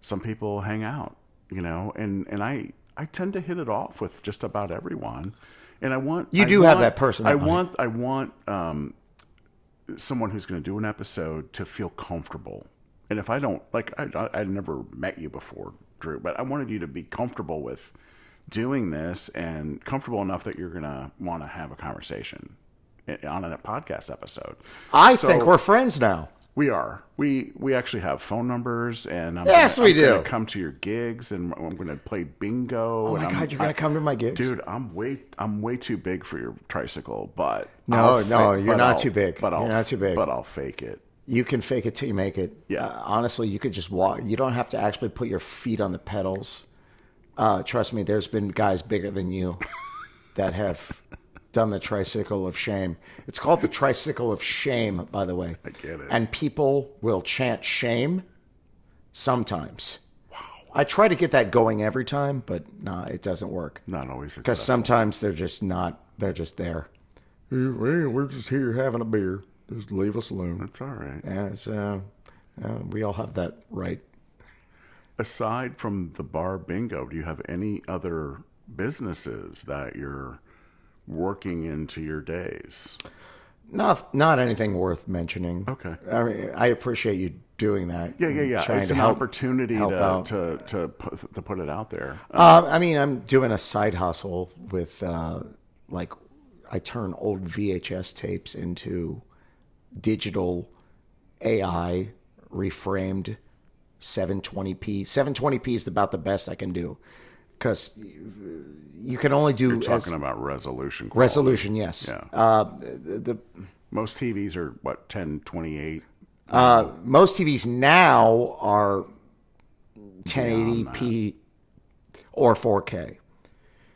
Some people hang out, and I tend to hit it off with just about everyone. And I want have that person. I want someone who's going to do an episode to feel comfortable. And if I don't, like, I never met you before, Drew, but I wanted you to be comfortable with doing this and comfortable enough that you're going to want to have a conversation on a podcast episode. I think we're friends now. We are. We actually have phone numbers, and I'm Yes, we do. going to come to your gigs, and I'm going to play bingo. Oh my God, you're going to come to my gigs? Dude, I'm way too big for your tricycle, but No, you're not too big. But You're not too big. But I'll fake it. You can fake it till you make it. Yeah. Honestly, you could just walk. You don't have to actually put your feet on the pedals. Trust me, there's been guys bigger than you that have done the tricycle of shame. It's called the tricycle of shame, by the way. I get it. And people will chant shame sometimes. Wow. I try to get that going every time, but nah, it doesn't work. Not always Because sometimes they're just not, they're just there. We're just here having a beer. Just leave us alone. That's all right. Yeah, it's, we all have that right. Aside from the bar bingo, do you have any other businesses that you're working into your days? Not anything worth mentioning. Okay. I mean, I appreciate you doing that. Yeah. It's an opportunity to put it out there. I mean, I'm doing a side hustle with I turn old VHS tapes into digital AI reframed 720p. 720p is about the best I can do because you can only do. You're talking about resolution. Quality. Resolution, yes. Yeah. Most TVs are what 1028. Most TVs now are 1080p or 4K.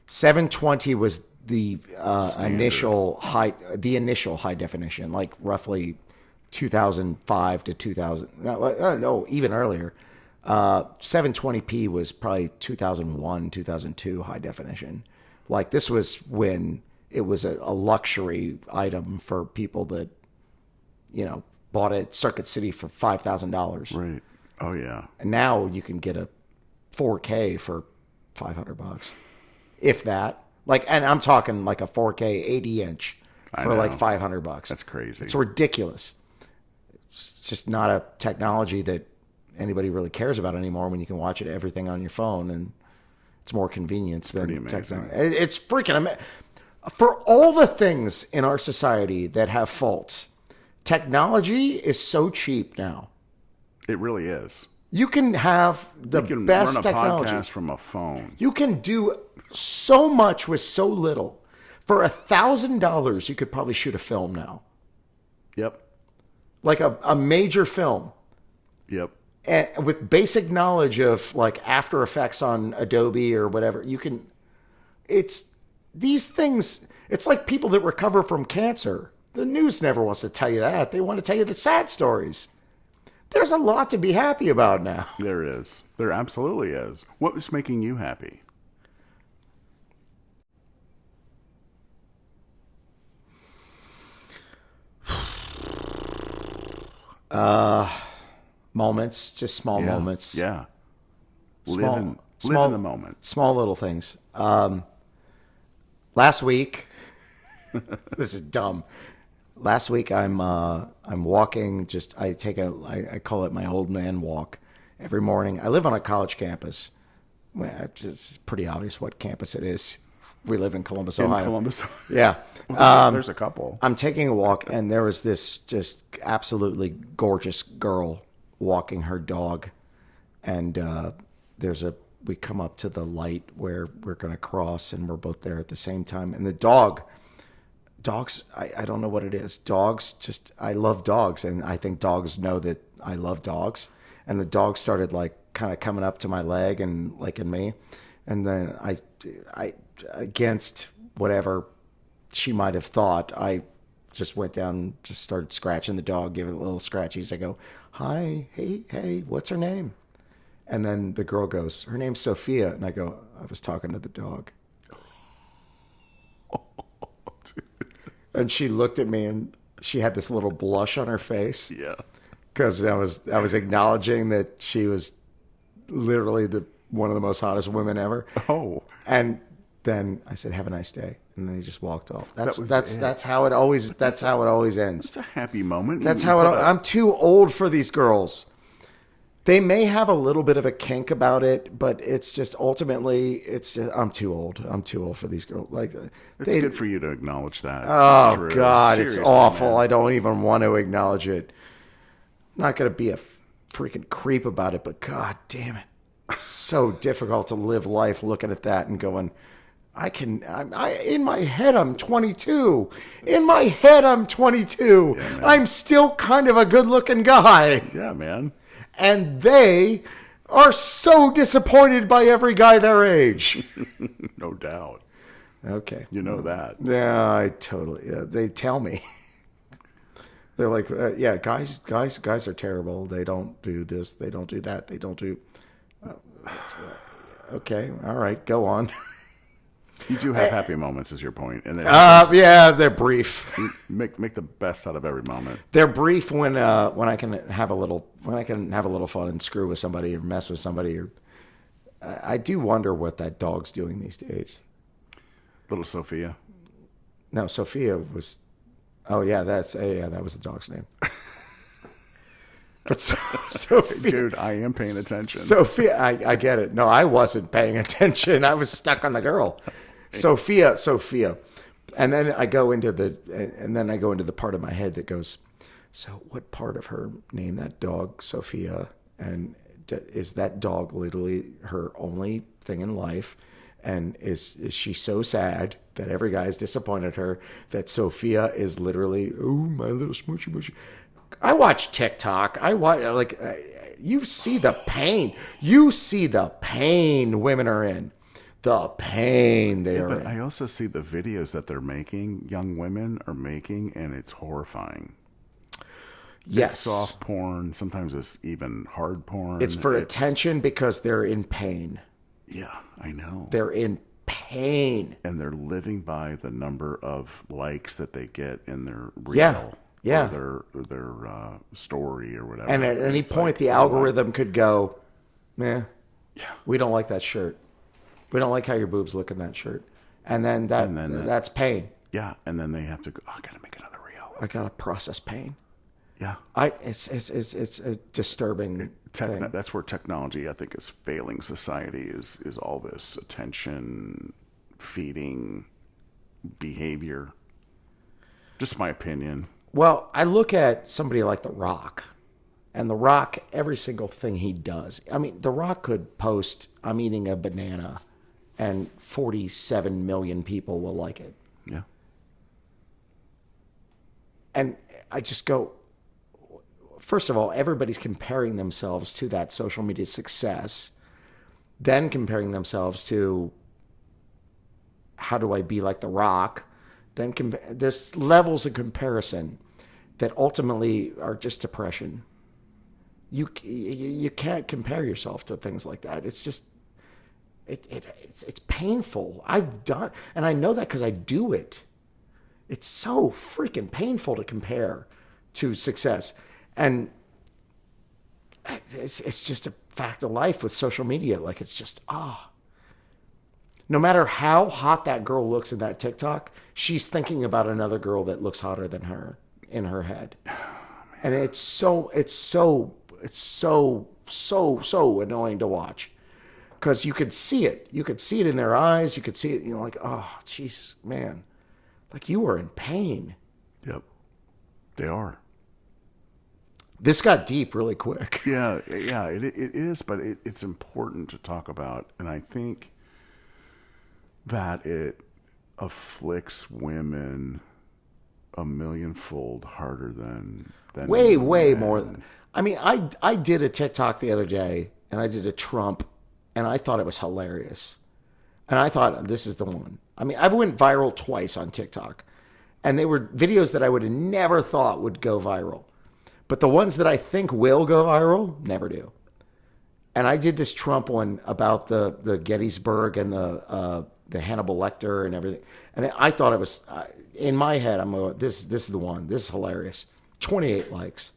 720 was the initial high definition, like roughly 2005 to 2000. No, even earlier. 720p was probably 2001, 2002 high definition. Like this was when it was a luxury item for people that, bought it at Circuit City for $5,000. Right. Oh yeah. And now you can get a 4K for $500, if that. And I'm talking like a 4K 80-inch for like $500. That's crazy. It's ridiculous. It's just not a technology that anybody really cares about anymore when you can watch everything on your phone, and it's more convenience than technology. It's freaking amazing. For all the things in our society that have faults, technology is so cheap now. It really is. You can have the best run a technology podcast from a phone. You can do so much with so little. For $1,000, you could probably shoot a film now. Yep. Like a major film. Yep. And with basic knowledge of like After Effects on Adobe or whatever, you can. It's these things. It's like people that recover from cancer. The news never wants to tell you that. They want to tell you the sad stories. There's a lot to be happy about now. There is. There absolutely is. What was making you happy? Moments, just small moments. Yeah. Live in the moment. Small little things. Last week, this is dumb. Last week I'm walking. I call it my old man walk every morning. I live on a college campus. It's pretty obvious what campus it is. We live in Columbus, Ohio. Columbus. Yeah. Well, there's a couple. I'm taking a walk, and there was this just absolutely gorgeous girl walking her dog, and we come up to the light where we're going to cross, and we're both there at the same time. And the dogs, I don't know what it is. I love dogs, and I think dogs know that I love dogs. And the dog started like kind of coming up to my leg and liking me, and then I against whatever she might have thought, I just went down and just started scratching the dog, giving it little scratchies. I go, hi, hey, what's her name? And then the girl goes, her name's Sophia. And I go, I was talking to the dog. And she looked at me, and she had this little blush on her face. Yeah. Because I was acknowledging that she was literally one of the most hottest women ever. Oh. And then I said, have a nice day. And then he just walked off. That's how it always ends. It's a happy moment. I'm too old for these girls. They may have a little bit of a kink about it, but it's just ultimately, it's just, I'm too old. I'm too old for these girls. Like, It's good for you to acknowledge that. oh Drew. God, Seriously, it's awful. man. I don't even want to acknowledge it. I'm not going to be a freaking creep about it, but God damn it. It's so difficult to live life looking at that and going, in my head, I'm 22. In my head, I'm 22. Yeah, I'm still kind of a good looking guy. Yeah, man. And they are so disappointed by every guy their age. No doubt. Okay. You know that. Yeah, I totally. Yeah, they tell me. They're like, yeah, guys are terrible. They don't do this. They don't do that. They don't do. Okay, all right, go on. You do have happy moments, is your point, and Yeah, they're brief. make the best out of every moment. They're brief when I can have a little fun and screw with somebody or mess with somebody. Or I do wonder what that dog's doing these days. Little Sophia. No, Sophia was. Oh yeah, that was the dog's name. But Sophia, Dude, I am paying attention. Sophia, I get it. No, I wasn't paying attention. I was stuck on the girl. Sophia. And then I go into the part of my head that goes, so what part of her named that dog Sophia? And is that dog literally her only thing in life? And is she so sad that every guy's disappointed her that Sophia is literally, oh, my little smoochy moochy. I watch TikTok. You see the pain. You see the pain women are in. The pain they are but in. I also see the videos that they're making, young women are making, and it's horrifying. Yes. It's soft porn. Sometimes it's even hard porn. It's for attention because they're in pain. Yeah, I know. They're in pain. And they're living by the number of likes that they get in their reel. Yeah. Or their story or whatever. And at any point, the algorithm could go, yeah, we don't like that shirt. We don't like how your boobs look in that shirt. And then that's pain. Yeah, and then they have to go, I got to make another reel. I got to process pain. Yeah. It's a disturbing thing. That's where technology, I think, is failing society, is all this attention, feeding, behavior. Just my opinion. Well, I look at somebody like The Rock, and The Rock, every single thing he does. I mean, The Rock could post, I'm eating a banana, and 47 million people will like it. Yeah. And I just go, first of all, everybody's comparing themselves to that social media success, then comparing themselves to how do I be like The Rock? Then there's levels of comparison that ultimately are just depression. You can't compare yourself to things like that. It's just it's painful. I've done, and I know that because I do it. It's so freaking painful to compare to success, and it's just a fact of life with social media. Like it's just no matter how hot that girl looks in that TikTok, she's thinking about another girl that looks hotter than her in her head. And it's so annoying to watch because you could see it. You could see it in their eyes. You could see it, like, oh, Jesus, man. Like you are in pain. Yep. They are. This got deep really quick. Yeah, it is, but it's important to talk about. And I think that it afflicts women a millionfold harder than way men. more. I mean, I did a TikTok the other day, and I did a Trump, and I thought it was hilarious, and I thought this is the one. I mean, I've went viral twice on TikTok, and they were videos that I would have never thought would go viral, but the ones that I think will go viral never do. And I did this Trump one about the Gettysburg and the Hannibal Lecter and everything. And I thought it was, in my head, I'm going, this is the one. This is hilarious. 28 likes.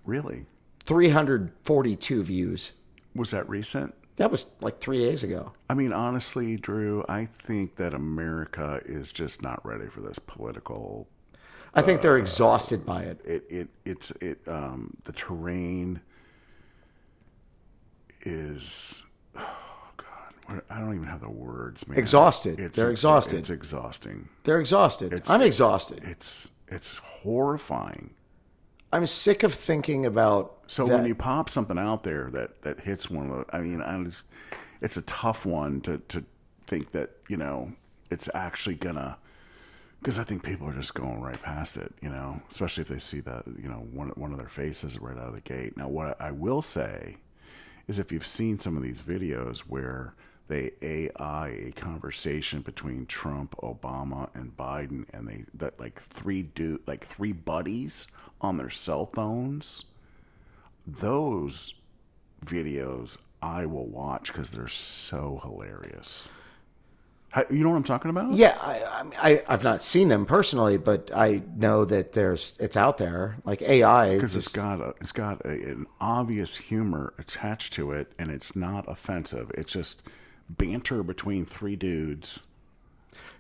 Really? 342 views. Was that recent? That was like 3 days ago. I mean, honestly, Drew, I think that America is just not ready for this political. I think they're exhausted by it. The terrain is, oh God, I don't even have the words, man. Exhausted. They're exhausted. It's exhausting. They're exhausted. I'm exhausted. It's horrifying. I'm sick of thinking about. So when you pop something out there that hits one of the, I mean, it's a tough one to think that, you know, it's actually gonna, because I think people are just going right past it, you know, especially if they see that, you know, one of their faces right out of the gate. Now, what I will say is, if you've seen some of these videos where they AI a conversation between Trump, Obama, and Biden, and that like three buddies on their cell phones, those videos I will watch because they're so hilarious. You know what I'm talking about? Yeah, I've not seen them personally, but I know that it's out there. Like AI, because it's got an obvious humor attached to it, and it's not offensive. It's just banter between three dudes.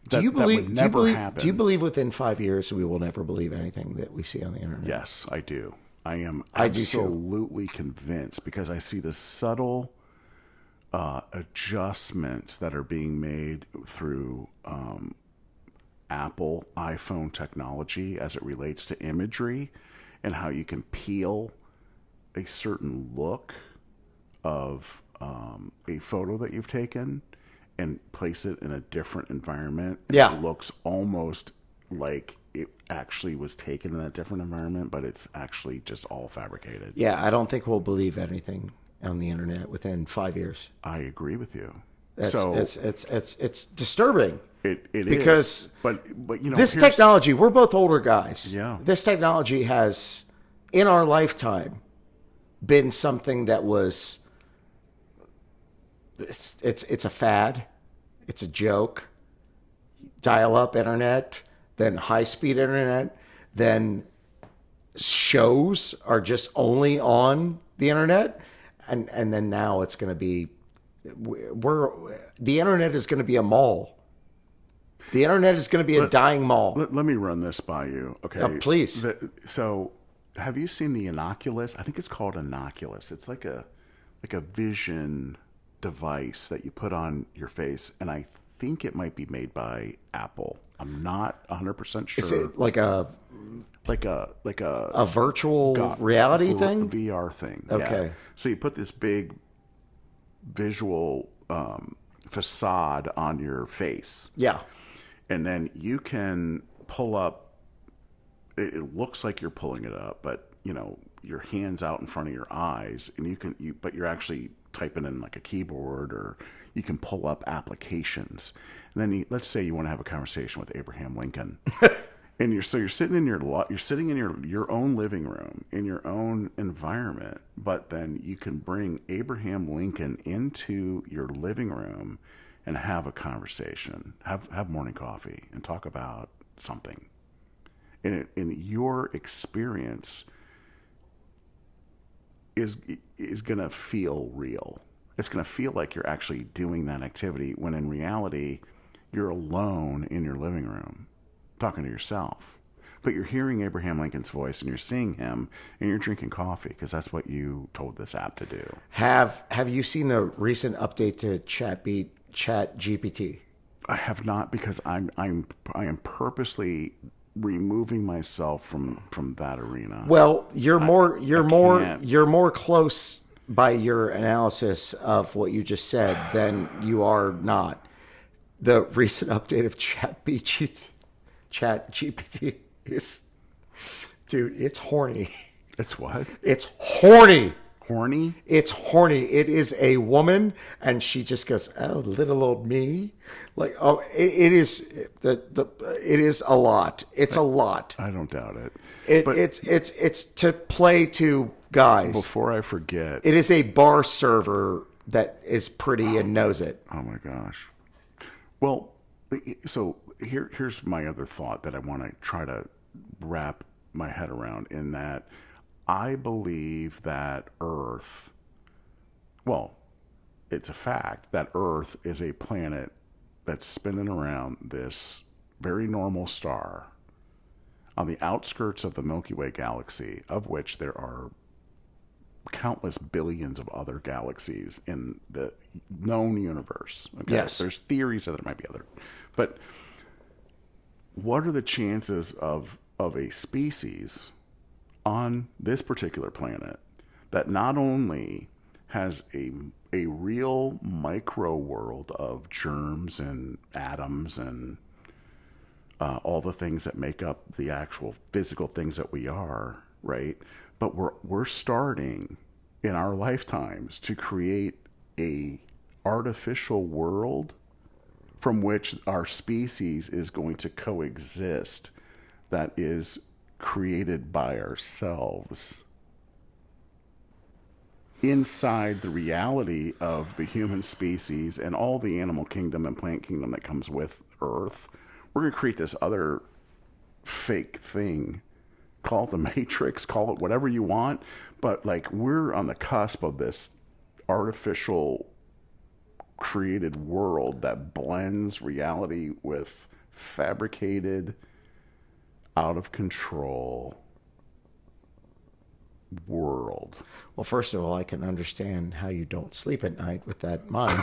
Do you believe within 5 years we will never believe anything that we see on the internet? Yes, I do. I am absolutely convinced, because I see the subtle adjustments that are being made through Apple iPhone technology as it relates to imagery, and how you can peel a certain look of a photo that you've taken and place it in a different environment. Yeah. It looks almost like it actually was taken in a different environment, but it's actually just all fabricated. Yeah, I don't think we'll believe anything on the internet within 5 years. I agree with you. It's disturbing. It because is. But you know, this technology, we're both older guys. Yeah. This technology has, in our lifetime, been something that was. It's a fad. It's a joke. Dial-up internet, then high-speed internet, then shows are just only on the internet, and then now it's going to be the internet is going to be a mall. The internet is going to be a dying mall. Let me run this by you, okay? Please. So, have you seen the Inoculus? I think it's called Inoculus. It's like a vision device that you put on your face, and I think it might be made by Apple. I'm not 100% sure. Is it like a virtual reality thing? VR thing. Okay. Yeah. So you put this big visual facade on your face. Yeah. And then you can pull up, it looks like you're pulling it up, but you know, your hand's out in front of your eyes, and but you're actually typing in like a keyboard, or you can pull up applications. And then let's say you want to have a conversation with Abraham Lincoln. And you're sitting in your own living room, in your own environment, but then you can bring Abraham Lincoln into your living room and have a conversation, have morning coffee, and talk about something. And your experience is going to feel real. It's going to feel like you're actually doing that activity, when in reality, you're alone in your living room talking to yourself. But you're hearing Abraham Lincoln's voice, and you're seeing him, and you're drinking coffee, because that's what you told this app to do. Have you seen the recent update to Chat GPT? I have not, because I am purposely removing myself from that arena. Well, you're more close by your analysis of what you just said than you are not. The recent update of Chat GPT is, dude, it's horny. It's what? It's horny. Horny? It's horny. It is a woman, and she just goes, "Oh, little old me." Like, oh, it is it is a lot. It's a lot. I don't doubt it. It's to play to guys. Before I forget, it is a bar server that is pretty and knows it. Oh my gosh. Well, so here's my other thought that I want to try to wrap my head around, in that I believe that Earth, well, it's a fact that Earth is a planet that's spinning around this very normal star on the outskirts of the Milky Way galaxy, of which there are countless billions of other galaxies in the known universe. Okay? Yes. There's theories that there might be other. But what are the chances of a species on this particular planet that not only has a real micro world of germs and atoms and all the things that make up the actual physical things that we are, right? But we're starting in our lifetimes to create a artificial world from which our species is going to coexist, that is created by ourselves inside the reality of the human species and all the animal kingdom and plant kingdom that comes with Earth. We're going to create this other fake thing. Call it the Matrix, call it whatever you want, but like we're on the cusp of this artificial created world that blends reality with fabricated, out of control world. Well, first of all, I can understand how you don't sleep at night with that mind.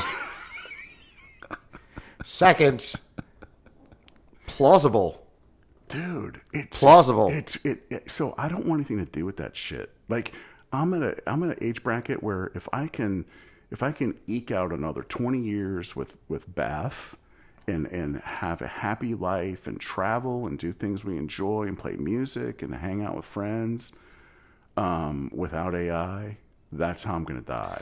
Second, plausible. Dude, it's plausible. So I don't want anything to do with that shit. Like I'm at an age bracket where if I can eke out another 20 years with Beth and have a happy life and travel and do things we enjoy and play music and hang out with friends without AI, that's how I'm going to die.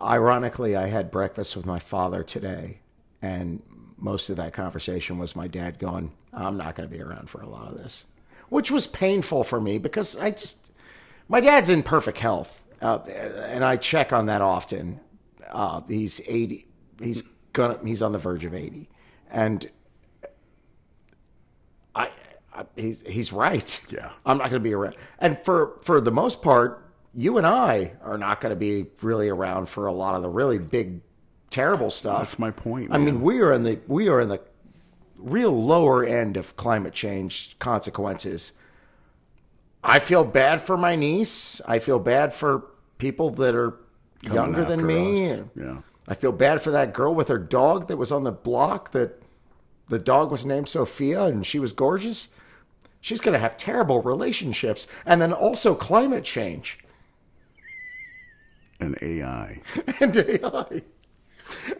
Ironically, I had breakfast with my father today, and most of that conversation was my dad going, I'm not going to be around for a lot of this, which was painful for me because my dad's in perfect health. And I check on that often. He's 80. He's on the verge of 80. And he's right. Yeah. I'm not going to be around. And for the most part, you and I are not going to be really around for a lot of the really big, terrible stuff. That's my point. I mean, we are in the real lower end of climate change consequences. I feel bad for my niece. I feel bad for people that are younger than me. Yeah. I feel bad for that girl with her dog that was on the block, that the dog was named Sophia and she was gorgeous. She's going to have terrible relationships. And then also climate change. And AI. And AI.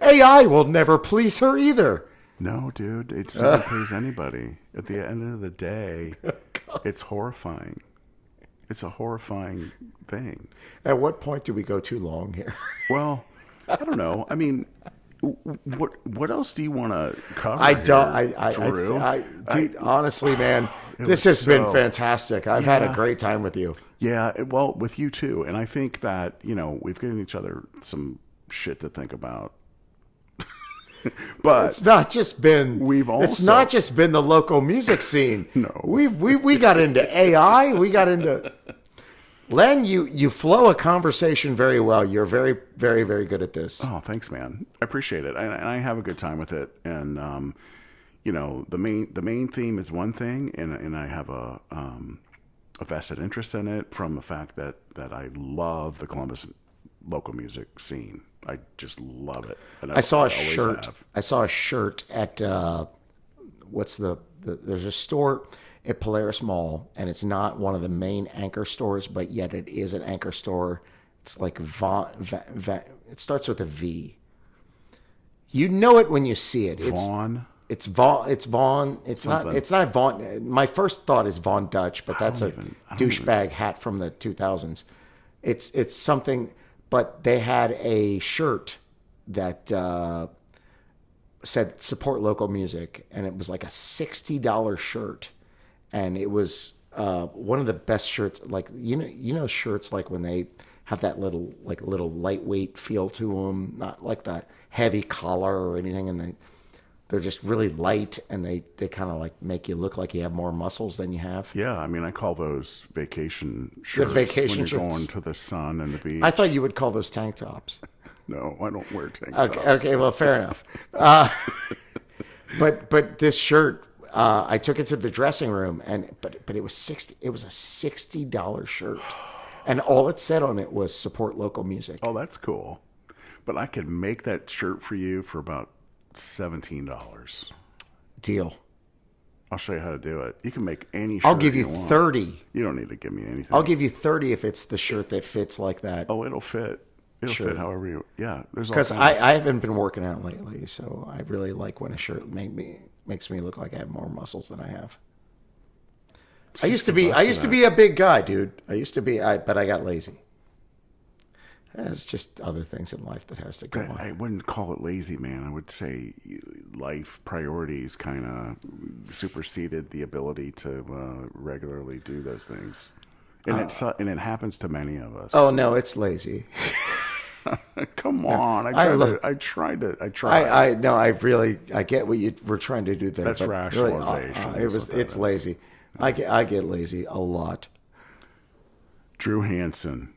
AI will never please her either. No, dude, it doesn't please anybody. At the end of the day, it's horrifying. It's a horrifying thing. At what point do we go too long here? Well, I don't know. I mean, what else do you want to cover? Drew? Honestly, man, this has been fantastic. I've had a great time with you. Yeah, well, with you too. And I think that, we've given each other some shit to think about. But it's not just been it's not just been the local music scene. No. We got into AI, we got into Len, you flow a conversation very well. You're very, very, very good at this. Oh, thanks, man. I appreciate it. And I have a good time with it. And the main theme is one thing, and I have a vested interest in it from the fact that I love the Columbus local music scene. I just love it. And I saw a shirt. I saw a shirt at there's a store at Polaris Mall, and it's not one of the main anchor stores, but yet it is an anchor store. It's like it starts with a V. You know it when you see it. Vaughn. It's Vaughn. It's Something. not. It's not Vaughn. My first thought is Von Dutch, but that's a douchebag hat from the 2000s. It's something. But they had a shirt that said "Support local music," and it was like a $60 shirt, and it was one of the best shirts. Like shirts like when they have that little lightweight feel to them, not like the heavy collar or anything, and they're just really light, and they kind of like make you look like you have more muscles than you have. Yeah, I mean, I call those vacation shirts. The vacation when you're shirts. going to the sun and the beach. I thought you would call those tank tops. No, I don't wear tank tops. tops. Okay, well, fair enough. But this shirt, I took it to the dressing room, but it was $60. It was a $60 shirt, And all it said on it was support local music. Oh, that's cool. But I could make that shirt for you for about $17. Deal. I'll show you how to do it. You can make any shirt I'll give you want. 30. You don't need to give me anything. I'll give you 30 if it's the shirt that fits like that. Oh, it'll fit. It'll fit however you. Yeah, there's all Because kinds I haven't been working out lately, so I really like when a shirt makes me look like I have more muscles than I have. I used to be a big guy, dude. But I got lazy. It's just other things in life that has to go on. I wouldn't call it lazy, man. I would say life priorities kind of superseded the ability to regularly do those things, and it happens to many of us. Oh no, it's lazy. Come on, I tried. I get what you were trying to do there. That's but rationalization. Really, it's lazy. I get lazy a lot. Drew Hanson.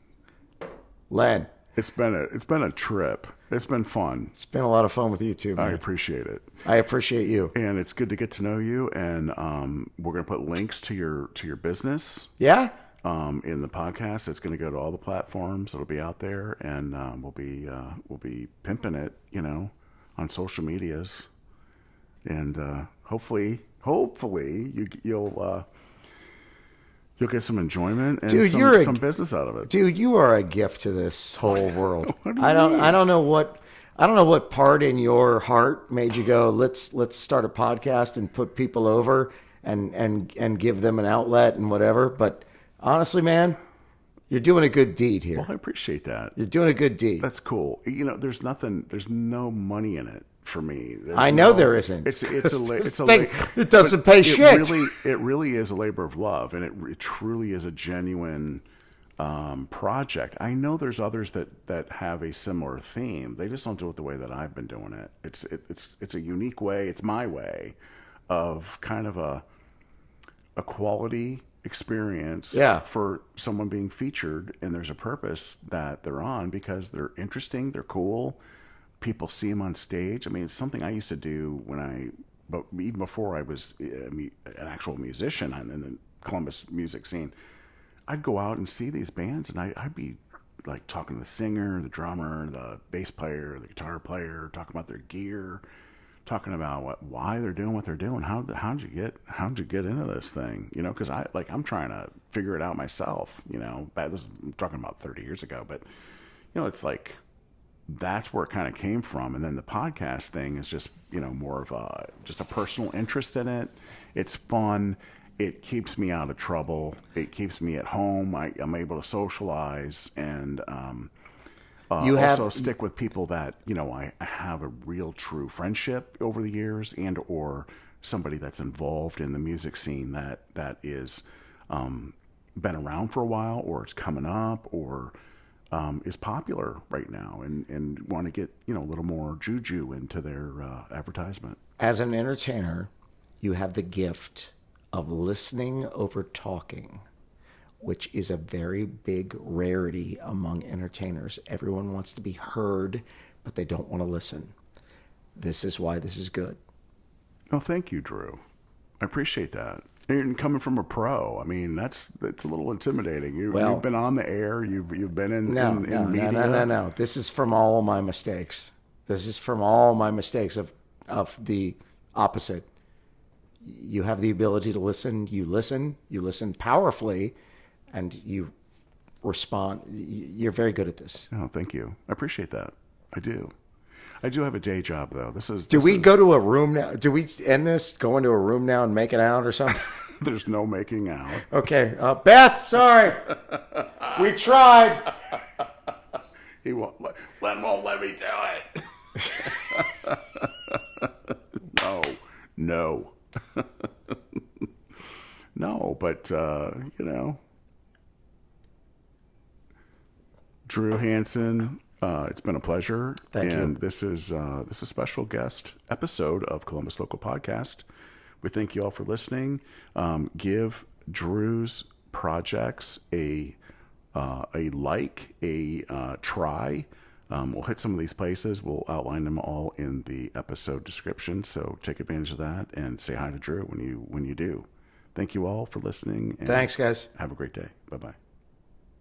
Len, It's been a trip. It's been fun. it's been a lot of fun with you too, man. I appreciate it. I appreciate you. And it's good to get to know you. And we're gonna put links to your business. Yeah? In the podcast. It's going to go to all the platforms. It'll be out there, and we'll be pimping it, on social medias, and hopefully you'll get some enjoyment and Dude, some business out of it. Dude, you are a gift to this whole world. What do you mean? I don't know what part in your heart made you go, let's start a podcast and put people over and give them an outlet and whatever, but honestly, man, you're doing a good deed here. Well, I appreciate that. You're doing a good deed. That's cool. There's no money in it for me. I know there isn't. It doesn't pay shit. It really is a labor of love, and it truly is a genuine project. I know there's others that have a similar theme. They just don't do it the way that I've been doing it. It's a unique way. It's my way of kind of a quality experience for someone being featured, and there's a purpose that they're on because they're interesting, they're cool, people see them on stage. I mean, it's something I used to do but even before I was an actual musician in the Columbus music scene. I'd go out and see these bands, and I'd be like talking to the singer, the drummer, the bass player, the guitar player, talking about their gear, talking about why they're doing what they're doing. How'd you get into this thing? Because I'm trying to figure it out myself. I'm talking about 30 years ago, but it's like that's where it kind of came from. And then the podcast thing is just more of just a personal interest in it. It's fun. It keeps me out of trouble. It keeps me at home. I'm able to socialize and. Also stick with people that, I have a real true friendship over the years, and or somebody that's involved in the music scene that is been around for a while, or it's coming up, or is popular right now and want to get, a little more juju into their advertisement. As an entertainer, you have the gift of listening over talking, which is a very big rarity among entertainers. Everyone wants to be heard, but they don't want to listen. This is why this is good. Oh, thank you, Drew. I appreciate that. And coming from a pro, I mean, that's a little intimidating. You've been on the air. You've been in media. No. This is from all my mistakes. This is from all my mistakes of the opposite. You have the ability to listen. You listen powerfully. And you respond. You're very good at this. Oh, thank you. I appreciate that. I do have a day job, though. Do we go to a room now? Do we end this, go into a room now and make it out or something? There's no making out. Okay. Beth, sorry. We tried. He won't. Len won't let me do it. No. No, but, Drew Hanson, it's been a pleasure. Thank you. And this is a special guest episode of Columbus Local Podcast. We thank you all for listening. Give Drew's projects a try. We'll hit some of these places. We'll outline them all in the episode description. So take advantage of that and say hi to Drew when you do. Thank you all for listening. And thanks, guys. Have a great day. Bye-bye.